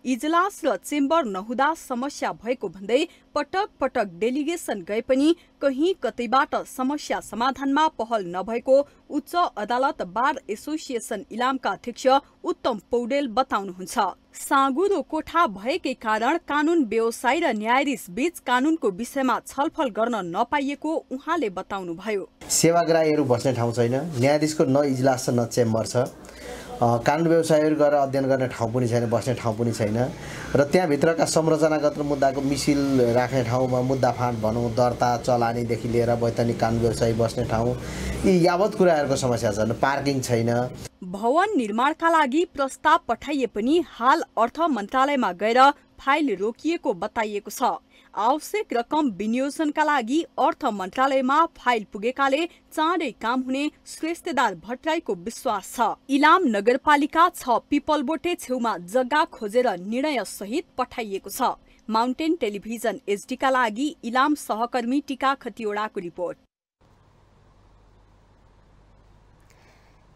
इजलास र चेम्बर नहुँदा समस्या भएको भन्दै पटक पटक डेलिगेसन गए पनि कहीँ कतैबाट समस्या समाधानमा पहल नभएको उच्च अदालत बार एसोसिएसन इलामका अध्यक्ष उत्तम पौडेल बताउनुहुन्छ। साँगुरो कोठा भएकै कारण कानून व्यवसायी र न्यायाधीश बीच कानूनको विषयमा छलफल गर्न नपाइएको उहाँले बताउनुभयो। सेवाग्राहीहरू बस्ने ठाउँ छैन, न्यायाधीशको न इजलास छ न चेम्बर छ, कानुन व्यवसायीहरू गएर अध्ययन गर्ने ठाउँ पनि छैन, बस्ने ठाउँ पनि छैन र त्यहाँभित्रका संरचनागत मुद्दाको मिसिल राख्ने ठाउँमा मुद्दा फाँट भनौँ, दर्ता चलानीदेखि लिएर वैधानिक कानुन व्यवसायी बस्ने ठाउँ, यी यावत कुराहरूको समस्या छन्। पार्किङ छैन। भवन निर्माणका लागि प्रस्ताव पठाइए पनि हाल अर्थ मन्त्रालयमा गएर फाइल रोकिएको बताइएको छ। आवश्यक रकम विनियोजनका लागि अर्थ मन्त्रालयमा फाइल पुगेकाले चाँडै काम हुने श्रेष्ठदार भट्टराईको विश्वास छ। इलाम नगरपालिका 6 पिपलबोटे छेउमा जग्गा खोजेर निर्णय सहित पठाइएको छ। माउन्टेन टेलिभिजन एचडीका लागि इलाम सहकर्मी टीका खतिवडाको रिपोर्ट।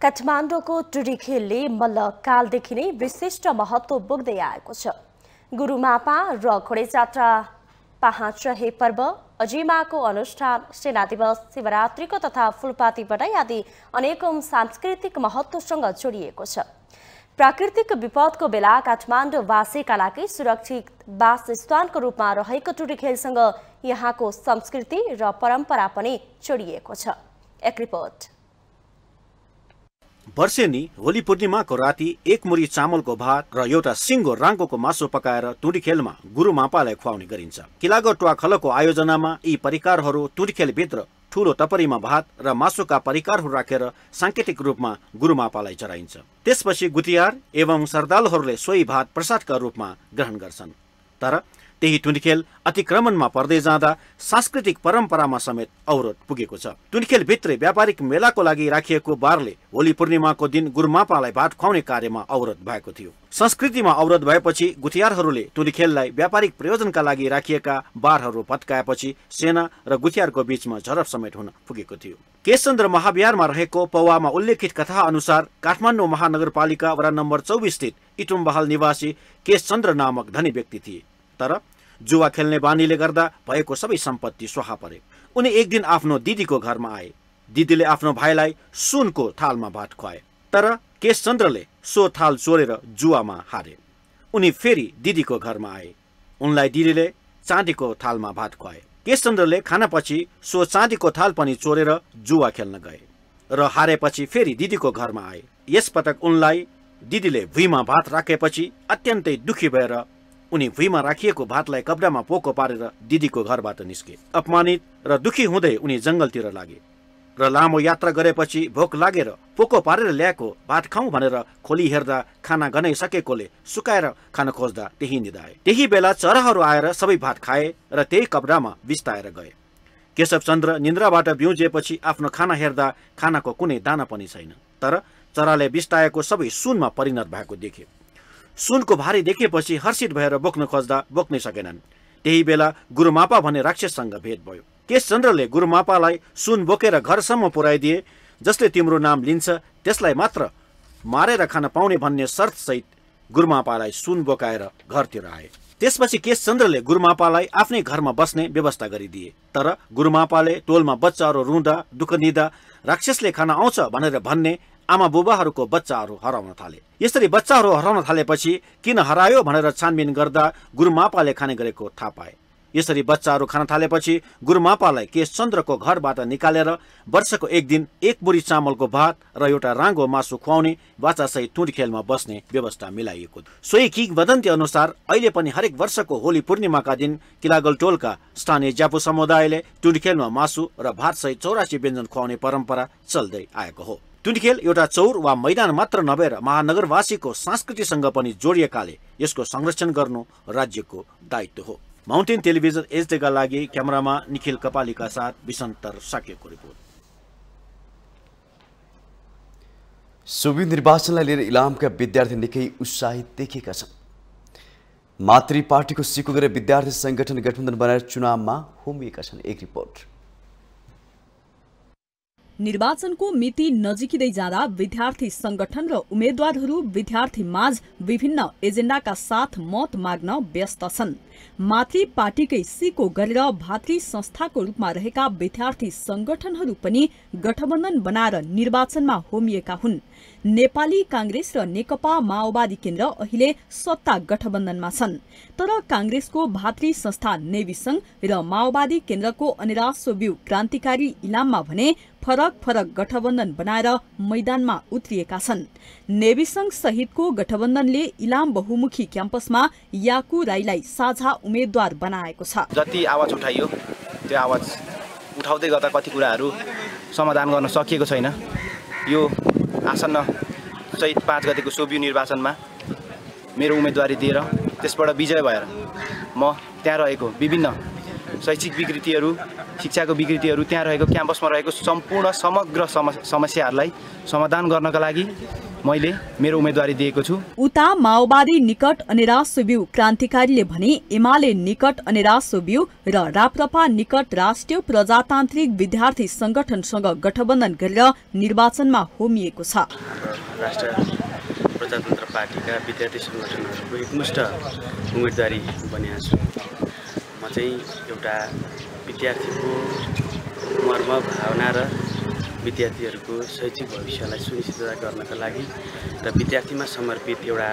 काठमाडौँको टुडी खेलले मल्लकालदेखि नै विशिष्ट महत्त्व बोक्दै आएको छ। गुरुमापा र घोडेजात्रा, पाहाचहे पर्व, अजिमाको अनुष्ठान, सेना दिवस, शिवरात्रिको तथा फुलपाती बढाई आदि अनेकौं सांस्कृतिक महत्त्वसँग जोडिएको छ। प्राकृतिक विपदको बेला काठमाडौँवासीका लागि सुरक्षित वासस्थानको रूपमा रहेको टुडी खेलसँग यहाँको संस्कृति र परम्परा पनि जोडिएको छ। एक रिपोर्ट। वर्षेनी होली पूर्णिमाको राति एक मुरी चामलको भात र एउटा सिङ्गो राङ्गोको मासु पकाएर टुडी खेलमा गुरुमापालाई खुवाउने गरिन्छ। किलागोटवा खलको आयोजनामा यी परिकारहरू टुडी खेलभित्र ठूलो टपरीमा भात र मासुका परिकारहरू राखेर सांकेतिक रूपमा गुरुमापालाई चढाइन्छ। त्यसपछि गुतियार एवं श्रद्धालुहरूले सोही भात प्रसादका रूपमा ग्रहण गर्छन्। तर त्यही टुडीखेल अतिक्रमणमा पर्दै जाँदा सांस्कृतिक परम्परामा समेत अवरोध पुगेको छ। टुडीखेल भित्रै व्यापारिक मेलाको लागि राखिएको बारले होली पूर्णिमाको दिन गुरुमापालाई भात खुवाउने कार्यमा अवरोध भएको थियो। संस्कृतिमा अवरोध भएपछि गुथियारहरूले टुडीखेललाई व्यापारिक प्रयोजनका लागि राखिएका बारहरू भत्काएपछि सेना र गुथियारको बीचमा झडप समेत हुन पुगेको थियो। केशचन्द्र महाविहारमा रहेको पौवामा उल्लेखित कथा अनुसार काठमाडौँ महानगरपालिका वडा नम्बर 24 स्थित इटुम्बहाल निवासी केशचन्द्र नामक धनी व्यक्ति थिए। तर जुवा खेल्ने बानीले गर्दा भएको सबै सम्पत्ति स्वाहा परे। उनी एक दिन आफ्नो दिदीको घरमा आए। दिदीले आफ्नो भाइलाई सुनको थालमा भात खुवाए। तर केशचन्द्रले सो थाल चोरेर जुवामा हारे। उनी फेरि दिदीको घरमा आए। उनलाई दिदीले चाँदीको थालमा भात खुवाए। केशचन्द्रले खानापछि सो चाँदीको थाल पनि चोरेर जुवा खेल्न गए र हारेपछि फेरि दिदीको घरमा आए। यसपटक उनलाई दिदीले भुइँमा भात राखेपछि अत्यन्तै दुखी भएर उनी भुइँमा राखिएको भातलाई कब्डामा पोको पारेर दिदीको घरबाट निस्के। अपमानित र दुखी हुँदै उनी जंगलतिर लागे र लामो यात्रा गरेपछि भोक लागेर पोको पारेर ल्याएको भात खाउँ भनेर खोली हेर्दा खाना गनाइसकेकोले सुकाएर खान खोज्दा त्यही निदाए। त्यही बेला चराहरू आएर सबै भात खाए र त्यही कब्डामा बिस्ताएर गए। केशवचन्द्र निन्द्राबाट बिउजेपछि आफ्नो खाना हेर्दा खानाको कुनै दाना पनि छैन। तर चराले बिस्ताएको सबै सुनमा परिणत भएको देखे। सुनको भारी देखेपछि हर्षित भएर बोक्न खोज्दा बोक्नै सकेनन्। त्यही बेला गुरुमापा भन्ने राक्षससँग भेट भयो। केशचन्द्रले गुरुमापालाई सुन बोकेर घरसम्म पुर्याइदिए। जसले तिम्रो नाम लिन्छ त्यसलाई मात्र मारेर खान पाउने भन्ने शर्तसहित गुरुमापालाई सुन बोकाएर घरतिर आए। त्यसपछि केशचन्द्रले गुरुमापालाई आफ्नै घरमा बस्ने व्यवस्था गरिदिए। तर गुरुमापाले टोलमा बच्चाहरू रुँदा दुःख दिँदा राक्षसले खान आउँछ भनेर भन्ने आमा बुबाहरूको बच्चाहरू हराउन थाले। यसरी बच्चाहरू हराउन थालेपछि किन हरायो भनेर छानबिन गर्दा गुरुमापाले खाने गरेको थाहा पाए। यसरी बच्चाहरू खान थालेपछि गुरुमापालाई केशचन्द्रको घरबाट निकालेर वर्षको एक दिन एक बुरी चामलको भात र एउटा राँगो मासु खुवाउने बाचासहित टुँडी खेलमा बस्ने व्यवस्था मिलाइएको। सोही किंवदन्ती अनुसार अहिले पनि हरेक वर्षको होली पूर्णिमाका दिन किलागल टोलका स्थानीय ज्यापु समुदायले टुँडी खेलमा मासु र भातसहित 84 व्यञ्जन खुवाउने परम्परा चल्दै आएको हो। टुँडी खेल एउटा चौर वा मैदान मात्र नभएर महानगरवासीको संस्कृतिसँग पनि जोडिएकाले यसको संरक्षण गर्नु राज्यको दायित्व हो। माउन्टेन टेलिभिजन एचडीका लागि क्यामेरामा निखिल कपालीका साथ विसन्तर साक्यको रिपोर्ट। सोभि निर्वाचनलाई लिएर इलामका विद्यार्थी निकै उत्साहित देखिएका छन्। मातृ पार्टीको सिको गरेर विद्यार्थी संगठन गठबन्धन बनाएर चुनावमा होमिएका छन्। एक रिपोर्ट। निर्वाचनको मिति नजिकिँदै जाँदा विद्यार्थी संगठन र उम्मेद्वारहरू विद्यार्थी माझ विभिन्न एजेन्डाका साथ मत माग्न व्यस्त छन्। मातृ पार्टीकै सिको गरेर भातृ संस्थाको रूपमा रहेका विद्यार्थी संगठनहरू पनि गठबन्धन बनाएर निर्वाचनमा होमिएका हुन्। नेपाली कांग्रेस र नेकपा माओवादी केन्द्र अहिले सत्ता गठबन्धनमा छन्। तर कांग्रेसको भातृ संस्था नेविसंघ र माओवादी केन्द्रको अनिराश्वव्यू क्रान्तिकारी इलाममा भने फरक फरक गठबन्धन बनाएर मैदानमा उत्रिएका छन्। नेविसंघ सहितको गठबन्धनले इलाम बहुमुखी क्याम्पसमा याकु राईलाई साझा उम्मेद्वार बनाएको छ। जति आवाज उठाइयो त्यो आवाज उठाउँदै गर्दा कति कुराहरू समाधान गर्न सकिएको छैन। यो आसन्न चैत 5 गतेको सोभि निर्वाचनमा मेरो उम्मेदवारी दिएर त्यसबाट विजय भएर म त्यहाँ रहेको विभिन्न शैक्षिक विकृतिहरू शिक्षाको विकृतिहरू त्यहाँ रहेको क्याम्पसमा रहेको सम्पूर्ण समग्र समस्याहरूलाई समाधान गर्नका लागि मैले मेरो उम्मेदवारी दिएको छु। उता माओवादी निकट अनिराश्वव्यू क्रान्तिकारीले भने एमाले निकट अनिराश्वव्यू र राप्रपा निकट राष्ट्रिय प्रजातान्त्रिक विद्यार्थी संगठनसँग गठबन्धन गरेर निर्वाचनमा होमिएको छ। राष्ट्रिय प्रजातन्त्र पार्टीका विद्यार्थी संगठनहरूको एकमुष्ट उम्मेदवारी बनेको छु। म चाहिँ एउटा विद्यार्थीको मर्म भावना र विद्यार्थीहरूको शैक्षिक भविष्यलाई सुनिश्चित गर्नका लागि र विद्यार्थीमा समर्पित एउटा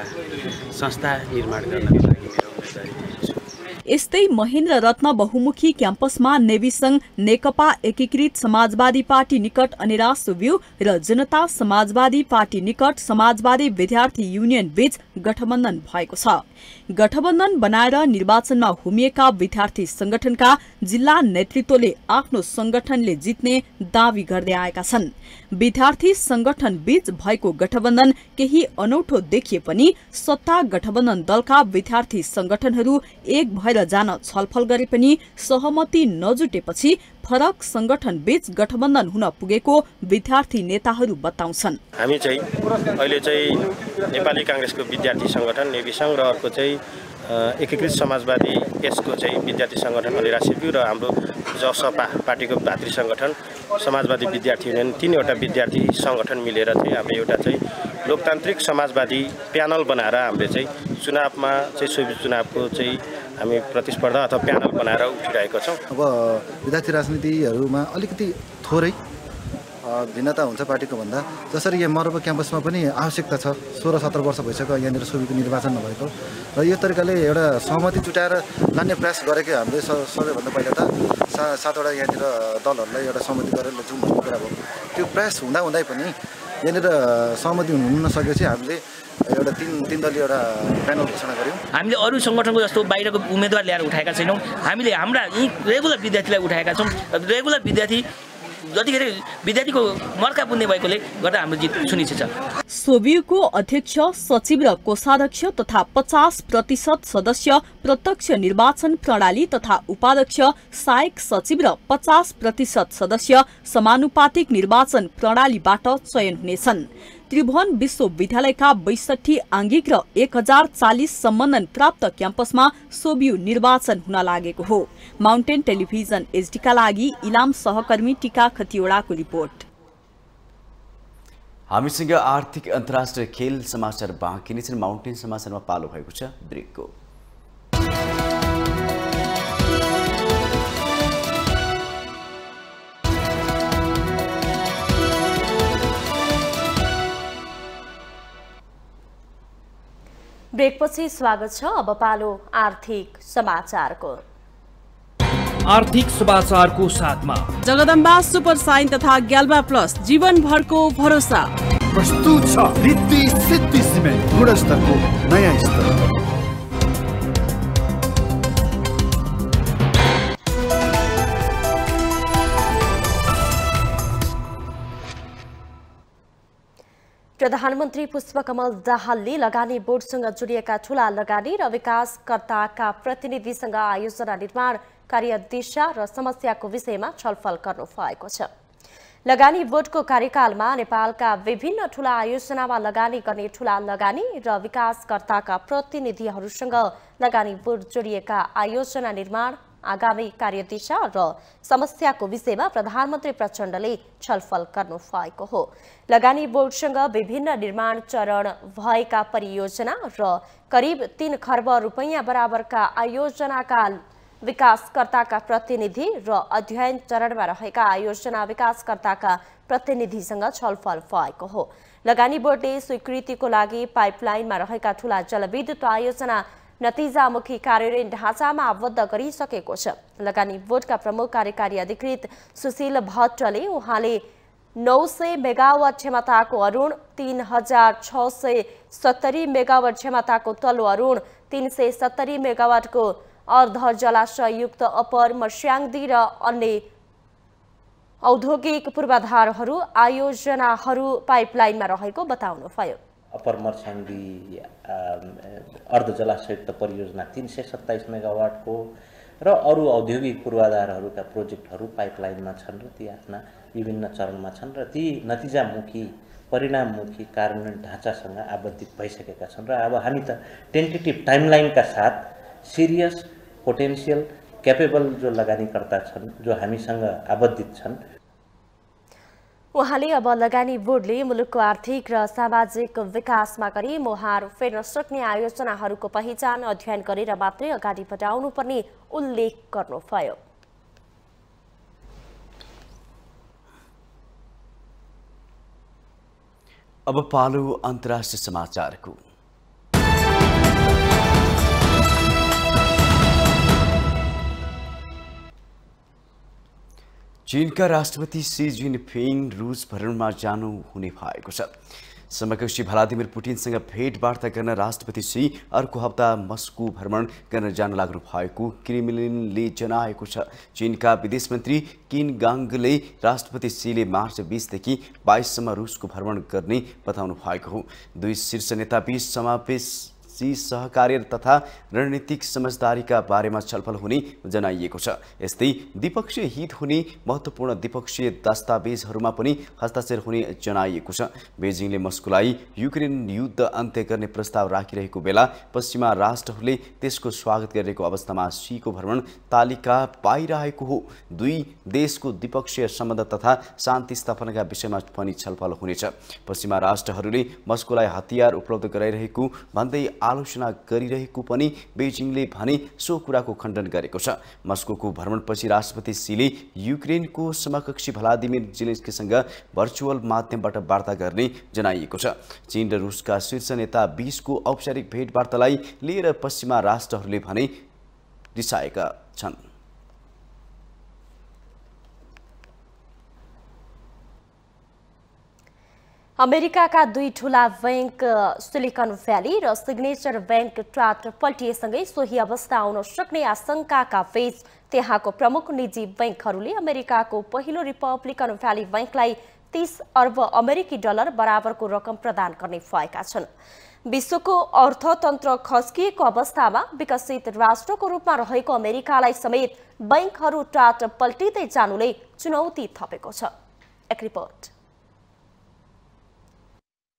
संस्था निर्माण गर्नका लागि मेरो उम्मेदवारी दिएको छु। यस्तै महेन्द्र रत्न बहुमुखी क्याम्पसमा नेविसंघ नेकपा एकीकृत समाजवादी पार्टी निकट अनिराश्वव्यू र जनता समाजवादी पार्टी निकट समाजवादी विद्यार्थी युनियन बीच गठबन्धन भएको छ। गठबन्धन बनाएर निर्वाचनमा होमिएका विद्यार्थी संगठनका जिल्ला नेतृत्वले आफ्नो संगठनले जित्ने दावी गर्दै आएका छन्। विद्यार्थी संगठन बीच भएको गठबन्धन केही अनौठो देखिए पनि सत्ता गठबन्धन दलका विद्यार्थी संगठनहरू एक भएर जान छलफल गरे पनि सहमति नजुटेपछि फरक संगठन बीच गठबन्धन हुन पुगेको विद्यार्थी नेताहरू बताउँछन्। हामी चाहिँ अहिले चाहिँ नेपाली कांग्रेसको विद्यार्थी संगठन नेविसंघ र अर्को चाहिँ एकीकृत समाजवादी यसको चाहिँ विद्यार्थी संगठन अनिराश्वव्यू र हाम्रो जसपा पार्टीको भातृ संगठन समाजवादी विद्यार्थी युनियन तीनवटा विद्यार्थी संगठन मिलेर चाहिँ हामीले एउटा चाहिँ लोकतान्त्रिक समाजवादी प्यानल बनाएर हामीले चाहिँ चुनावमा चाहिँ सोभि चुनावको चाहिँ हामी प्रतिस्पर्धा अथवा प्यानल बनाएर उठिरहेका छौँ। अब विद्यार्थी राजनीतिहरूमा अलिकति थोरै भिन्नता हुन्छ पार्टीको भन्दा। जसरी यहाँ मरब क्याम्पसमा पनि आवश्यकता छ। 16-17 वर्ष भइसक्यो यहाँनिर सोभिको निर्वाचन नभएको र यो तरिकाले एउटा सहमति जुटाएर लाने प्रयास गरेको हामीले सबैभन्दा पहिला त 7वटा यहाँनिर दलहरूलाई एउटा सहमति गरेर जाउँ भन्ने कुरा भयो। त्यो प्रयास हुँदाहुँदै पनि यहाँनिर सहमति हुन नसकेपछि हामीले एउटा तीन दलीय एउटा प्यानल घोषणा गर्यौँ। हामीले अरू संगठनको जस्तो बाहिरको उम्मेदवार ल्याएर उठाएका छैनौँ। हामीले हाम्रा यी रेगुलर विद्यार्थीलाई उठाएका छौँ। रेगुलर विद्यार्थी जतिखेर विद्यार्थीको मर्का पुग्ने भएकोले गर्दा हाम्रो जित सुनिश्चित छ। सोभिको अध्यक्ष सचिव र कोषाध्यक्ष तथा 50% सदस्य प्रत्यक्ष निर्वाचन प्रणाली तथा उपाध्यक्ष सहायक सचिव र 50% सदस्य समानुपातिक निर्वाचन प्रणालीबाट चयन हुनेछन्। त्रिभुवन विश्वविद्यालयका 62 आंगिक र 1040 सम्बन्धन प्राप्त क्याम्पसमा सोबियु निर्वाचन हुन लागेको हो। माउन्टेन टेलिभिजन एचडीका लागि इलाम सहकर्मी टीका खतिवडाको रिपोर्ट। हामीसँग आर्थिक अन्तर्राष्ट्रिय खेल समाचार बाँकी नै छन्। माउन्टेन समाचारमा पालो भएको छ ब्रेकको। ब्रेकपछि स्वागत छ। अब पालो आर्थिक समाचारको। आर्थिक समाचारको साथमा जगदम्बा सुपर साइन तथा ग्याल्बा प्लस जीवनभरको भरोसा। प्रस्तुत छ रिद्धि सिद्धि सिमेन्ट, गुणस्तरको नयाँ स्तर। प्रधानमन्त्री पुष्पकमल दाहालले लगानी बोर्डसँग जोडिएका ठूला लगानी र विकासकर्ताका प्रतिनिधिसँग आयोजना निर्माण कार्यदिशा र समस्याको विषयमा छलफल गर्नु भएको छ। लगानी बोर्डको कार्यकालमा नेपालका विभिन्न ठूला आयोजनामा लगानी गर्ने ठूला लगानी र विकासकर्ताका प्रतिनिधिहरूसँग लगानी बोर्ड जोडिएका आयोजना निर्माण, आगामी कार्यदिशा र समस्याको विषयमा प्रधानमन्त्री प्रचण्डले छलफल गर्नु भएको हो। लगानी बोर्डसँग विभिन्न निर्माण चरण भएका परियोजना र करिब 3 खर्ब रुपैयाँ बराबरका आयोजनाका विकासकर्ताका प्रतिनिधि र अध्ययन चरणमा रहेका आयोजना विकासकर्ताका प्रतिनिधिसँग छलफल भएको हो। लगानी बोर्डले स्वीकृतिको लागि पाइपलाइनमा रहेका ठूला जलविद्युत आयोजना नतिजामुखी कार्यान्वयन ढाँचामा आबद्ध गरिसकेको छ। लगानी बोर्डका प्रमुख कार्यकारी अधिकृत सुशील भट्टले उहाँले 900 मेगावाट क्षमताको अरुण, 3670 मेगावाट क्षमताको तल्लो अरुण, 370 मेगावाटको अर्ध जलाशययुक्त अपर मर्स्याङ्दी र अन्य औद्योगिक पूर्वाधारहरू आयोजनाहरू पाइपलाइनमा रहेको बताउनुभयो। अपर मर्स्याङ्दी अर्ध जलाशयुक्त परियोजना 327 मेगावाटको र अरू औद्योगिक पूर्वाधारहरूका प्रोजेक्टहरू पाइपलाइनमा छन् र ती आफ्ना विभिन्न चरणमा छन् र ती नतिजामुखी परिणाममुखी कार्यान्वयन ढाँचासँग आबद्धित भइसकेका छन् र अब हामी त टेन्टेटिभ टाइमलाइनका साथ सिरियस पोटेन्सियल क्यापेबल जो लगानीकर्ता छन्, जो हामीसँग आबद्धित छन्। उहाँले अब लगानी बोर्डले मुलुकको आर्थिक र सामाजिक विकासमा गरी मुहार फेर्न सक्ने आयोजनाहरूको पहिचान अध्ययन गरेर मात्रै अगाडि बढाउनु पर्ने उल्लेख गर्नुभयो। अब पालो अन्तर्राष्ट्रिय समाचारको। चीनका राष्ट्रपति सी जिनपिङ रूस भ्रमणमा जानु हुने भएको छ। समकक्षी भ्लादिमिर पुटिनसँग भेटवार्ता गर्न राष्ट्रपति सी अर्को हप्ता मस्को भ्रमण गर्न जान लाग्नु भएको क्रेमलिनले जनाएको छ। चीनका विदेश मन्त्री किन गाङ्गले राष्ट्रपति सीले मार्च 20 देखि 22 सम्म रुसको भ्रमण गर्ने बताउनु भएको हो। दुई शीर्ष नेताबीच समावेशी सहकार्य तथा रणनीतिक समझदारीका बारेमा छलफल हुने जनाइएको छ। यस्तै द्विपक्षीय हित हुने महत्त्वपूर्ण द्विपक्षीय दस्तावेजहरूमा पनि हस्ताक्षर हुने जनाइएको छ। बेजिङले मस्कोलाई युक्रेन युद्ध अन्त्य गर्ने प्रस्ताव राखिरहेको बेला पश्चिमा राष्ट्रहरूले त्यसको स्वागत गरेको अवस्थामा सीको भ्रमण तालिका पाइरहेको हो। दुई देशको द्विपक्षीय सम्बन्ध तथा शान्ति स्थापनाका विषयमा पनि छलफल हुनेछ। पश्चिमा राष्ट्रहरूले मस्कोलाई हतियार उपलब्ध गराइरहेको भन्दै आलोचना गरिरहेको पनि बेजिङले भने सो कुराको खण्डन गरेको छ। मस्कोको भ्रमणपछि राष्ट्रपति सीले युक्रेनको समकक्षी भ्लादिमिर जेलेन्स्कीसँग भर्चुअल माध्यमबाट वार्ता गर्ने जनाइएको छ। चीन र रुसका शीर्ष नेता बीचको औपचारिक भेटवार्तालाई लिएर पश्चिमा राष्ट्रहरूले भने रिसाएका छन्। अमेरिकाका दुई ठूला बैंक सिलिकन भ्याली र सिग्नेचर बैंक ट्राट पल्टिएसँगै सोही अवस्था आउन सक्ने आशंकाका बीच त्यहाँको प्रमुख निजी बैंकहरूले अमेरिकाको पहिलो रिपब्लिकन भ्याली बैंकलाई 30 अर्ब अमेरिकी डलर बराबरको रकम प्रदान गर्ने भएका छन्। विश्वको अर्थतन्त्र खस्किएको अवस्थामा विकसित राष्ट्रको रूपमा रहेको अमेरिकालाई समेत बैंकहरू ट्राट पल्टिँदै जानुले चुनौती थपेको छ। एक रिपोर्ट।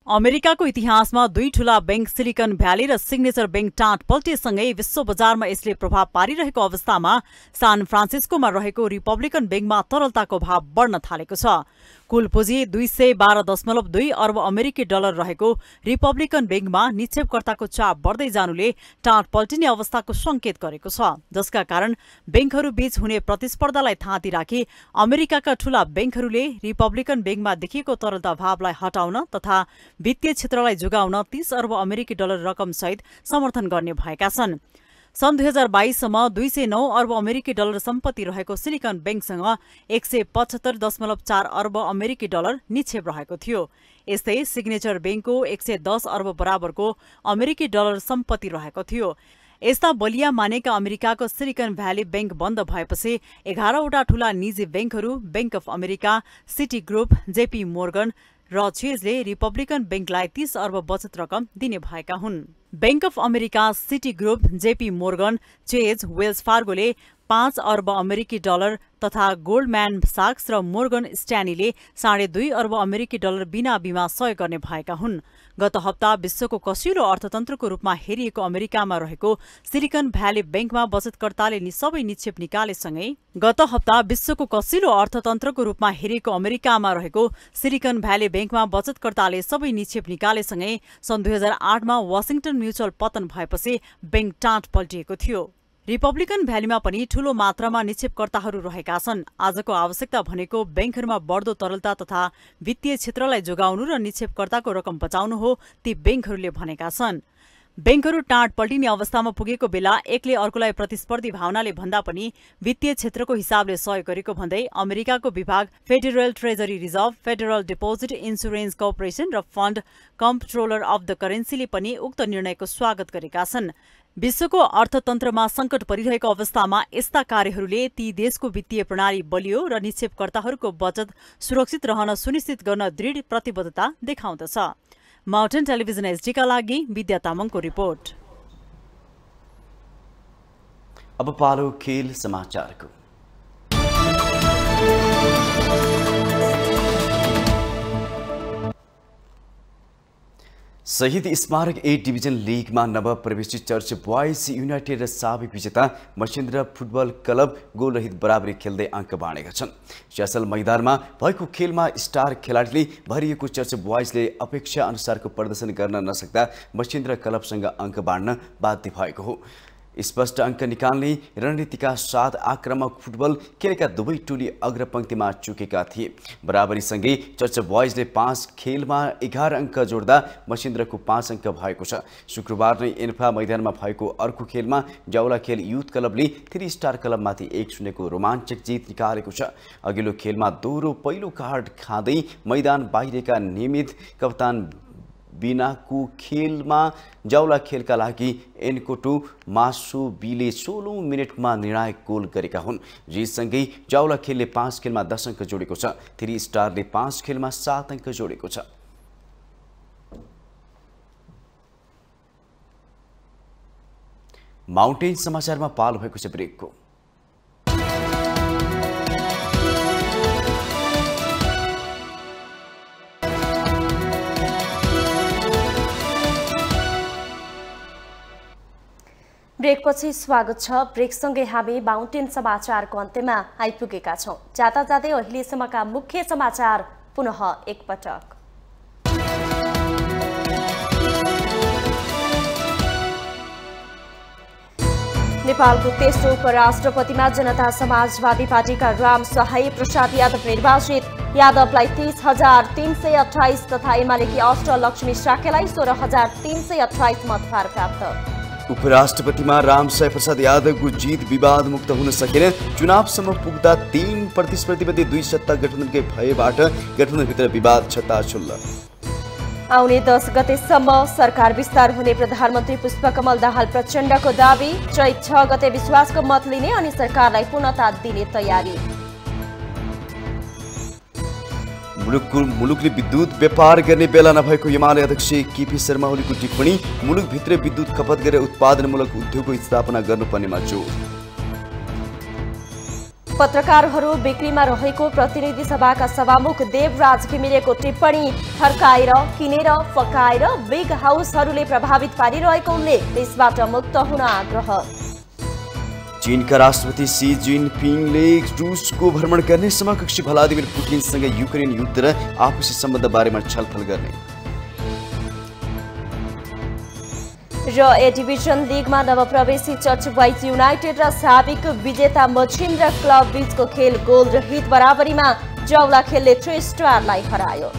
अमेरिकाको इतिहासमा दुई ठूला बैंक सिलिकन भ्याली र सिग्नेचर बैंक टाँट पल्टेसँगै विश्व बजारमा यसले प्रभाव पारिरहेको अवस्थामा सान फ्रान्सिस्कोमा रहेको रिपब्लिकन बैंकमा तरलताको भाव बढ्न थालेको छ। कुल पुँजी 212.2 अर्ब अमेरिकी डलर रहेको रिपब्लिकन बैंकमा निक्षेपकर्ताको चाप बढ्दै जानुले टाँट पल्टिने अवस्थाको संकेत गरेको छ, जसका कारण बैंकहरू बीच हुने प्रतिस्पर्धालाई थाँती राखी अमेरिकाका ठूला बैंकहरूले रिपब्लिकन बैंकमा देखिएको तरलता भावलाई हटाउन तथा वित्तीय क्षेत्रलाई जोगाउन 30 अर्ब अमेरिकी डलर रकम सहित समर्थन गर्ने भएका छन्। सन् 2022 सम्म 209 अर्ब अमेरिकी डलर सम्पत्ति रहेको सिलिकन बैंकसँग 175.4 अर्ब अमेरिकी डलर निक्षेप रहेको थियो। यस्तै सिग्नेचर बैंकको 110 अर्ब बराबरको अमेरिकी डलर सम्पत्ति रहेको थियो। यस्ता बलिया मानेका अमेरिकाको सिलिकन भ्याली बैंक बन्द भएपछि 11वटा ठूला निजी बैंकहरू bank of America, Citigroup, JP Morgan र चेजले रिपब्लिकन बैंकलाई 30 अर्ब बचत रकम दिने भएका हुन्। Bank of America, Citigroup, JP Morgan, Chase, Wells फार्गोले 5 अर्ब अमेरिकी डलर तथा गोल्डम्यान साक्स र मोर्गन स्ट्यानीले 2.5 अर्ब अमेरिकी डलर बिना बीमा सहयोग गर्ने भएका हुन्। गत हप्ता विश्वको कसिलो अर्थतन्त्रको रूपमा हेरिएको अमेरिकामा रहेको सिलिकन भ्याली बैंकमा बचतकर्ताले सबै निक्षेप निकालेसँगै सन् 2008 मा वाशिंगटन म्युचुअल पतन भएपछि बैंक टाँट पल्टिएको थियो। रिपब्लिकन भ्यालीमा पनि ठूलो मात्रामा निक्षेपकर्ताहरू रहेका छन्। आजको आवश्यकता भनेको बैंकहरूमा बढ्दो तरलता तथा वित्तीय क्षेत्रलाई जोगाउनु र निक्षेपकर्ताको रकम बचाउनु हो, ती बैंकहरूले भनेका छन्। बैंकहरू टाँट पल्टिने अवस्थामा पुगेको बेला एकले अर्कोलाई प्रतिस्पर्धी भावनाले भन्दा पनि वित्तीय क्षेत्रको हिसाबले सहयोग गरेको भन्दै अमेरिकाको विभाग federal treasury reserve, federal deposit insurance corporation र फण्ड कम्प्ट्रोलर अफ द करेन्सीले पनि उक्त निर्णयको स्वागत गरेका छन्। विश्वको अर्थतन्त्रमा संकट परिरहेको अवस्थामा यस्ता कार्यहरूले ती देशको वित्तीय प्रणाली बलियो र निक्षेपकर्ताहरूको बचत सुरक्षित रहन सुनिश्चित गर्न दृढ प्रतिबद्धता देखाउँदछ। माउन्टेन टेलिभिजन एसडीका लागि विद्या तामाङको रिपोर्ट। अब पालो खेल समाचारको। शहीद स्मारक ए डिभिजन लीगमा नवप्रवेशित चर्च बॉयज युनाइटेड र साबिक विजेता मसिन्द्रा फुटबल क्लब गोलरहित बराबरी खेल्दै अङ्क बाँडेका छन्। च्यासल मैदानमा भएको खेलमा स्टार खेलाडीले भरिएको चर्च बॉयजले अपेक्षा अनुसारको प्रदर्शन गर्न नसक्दा मसिन्द्रा क्लबसँग अङ्क बाँड्न बाध्य भएको हो। स्पष्ट अङ्क निकाल्ने रणनीतिका साथ आक्रामक फुटबल खेलेका दुवै टोली अग्रपङ्क्तिमा चुकेका थिए। बराबरीसँगै चर्च बॉयजले 5 खेलमा 11 अङ्क जोड्दा मसिन्द्राको 5 अङ्क भएको छ। शुक्रबार नै एन्फा मैदानमा भएको अर्को खेलमा जाउला खेल युथ क्लबले 3 स्टार क्लबमाथि 1-0 को रोमाञ्चक जित निकालेको छ। अघिल्लो खेलमा दोहोरो पहिलो कार्ड खाँदै मैदान बाहिरका नियमित कप्तान बिनाको खेलमा जाउला खेलका लागि एनकोटो मासुबीले 16 मिनेटमा निर्णायक गोल गरेका हुन्। जितसँगै जाउला खेलले 5 खेलमा 10 अङ्क जोडेको छ। 3 स्टारले 5 खेलमा 7 अङ्क जोडेको छ। माउन्टेन समाचारमा पालो भएको छ ब्रेकको। ब्रेकपछि स्वागत छ। ब्रेकसँगै हामी माउन्टेन समाचारको अन्त्यमा आइपुगेका छौं। जाता जाँदै अहिलेसम्मका मुख्य समाचार पुनः एकपटक। नेपालको तेस्रो उपराष्ट्रपतिमा जनता समाजवादी पार्टीका राम सहाय प्रसाद यादव निर्वाचित। यादवलाई 30,328 तथा एमालेकी अष्टलक्ष्मी साकेलाई 16,328 मतभार प्राप्त। उपराष्ट्रपतिमा रामसाई प्रसाद यादवको जित विवाद मुक्त हुन सकेन। चुनावसम्म पुग्दा 3 प्रतिस्पर्धीमध्ये 2 सत्ता गठबन्धनकै भएबाट गठबन्धनभित्र विवाद छताछुल्ल। आउने 10 गतेसम्म सरकार विस्तार हुने प्रधानमन्त्री पुष्पकमल दाहाल प्रचण्डको दावी। चैत 6 गते विश्वासको मत लिने अनि सरकारलाई पूर्णता दिने तयारी। मुलुकले विद्युत व्यापार गर्ने बेला नभएको एमाले अध्यक्ष केपी शर्मा ओलीको टिप्पणी। मुलुकभित्र विद्युत खपत गरेर उत्पादनमूलक उद्योगको स्थापना गर्नुपर्नेमा जोड। पत्रकारहरू बिक्रीमा रहेको प्रतिनिधि सभाका सभामुख देवराज घिमिरेको टिप्पणी थर्काएर किनेर फकाएर बिग हाउसहरूले प्रभावित पारिरहेको उल्लेख, देशबाट मुक्त हुन आग्रह। चीनका राष्ट्रपति सी जिनपिङले रुसको भ्रमण गर्ने, समकक्षी भ्लादिमिर पुटिनसँग युक्रेन युद्ध र आपसी सम्बन्ध बारेमा छलफल गर्ने। र ए डिभिजन लिगमा नवप्रवेशी चर्च बोइज युनाइटेड र साबिक विजेता मछिन्द्र क्लब बीचको खेल गोल रहित बराबरीमा जाउला खेलले 3 स्टारलाई हरायो।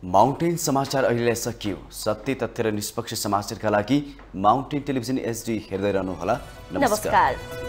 माउन्टेन समाचार अहिले सकियो। सत्य, तथ्य र निष्पक्ष समाचारका लागि माउन्टेन टेलिभिजन HD हेर्दै रहनुहोला। नमस्कार।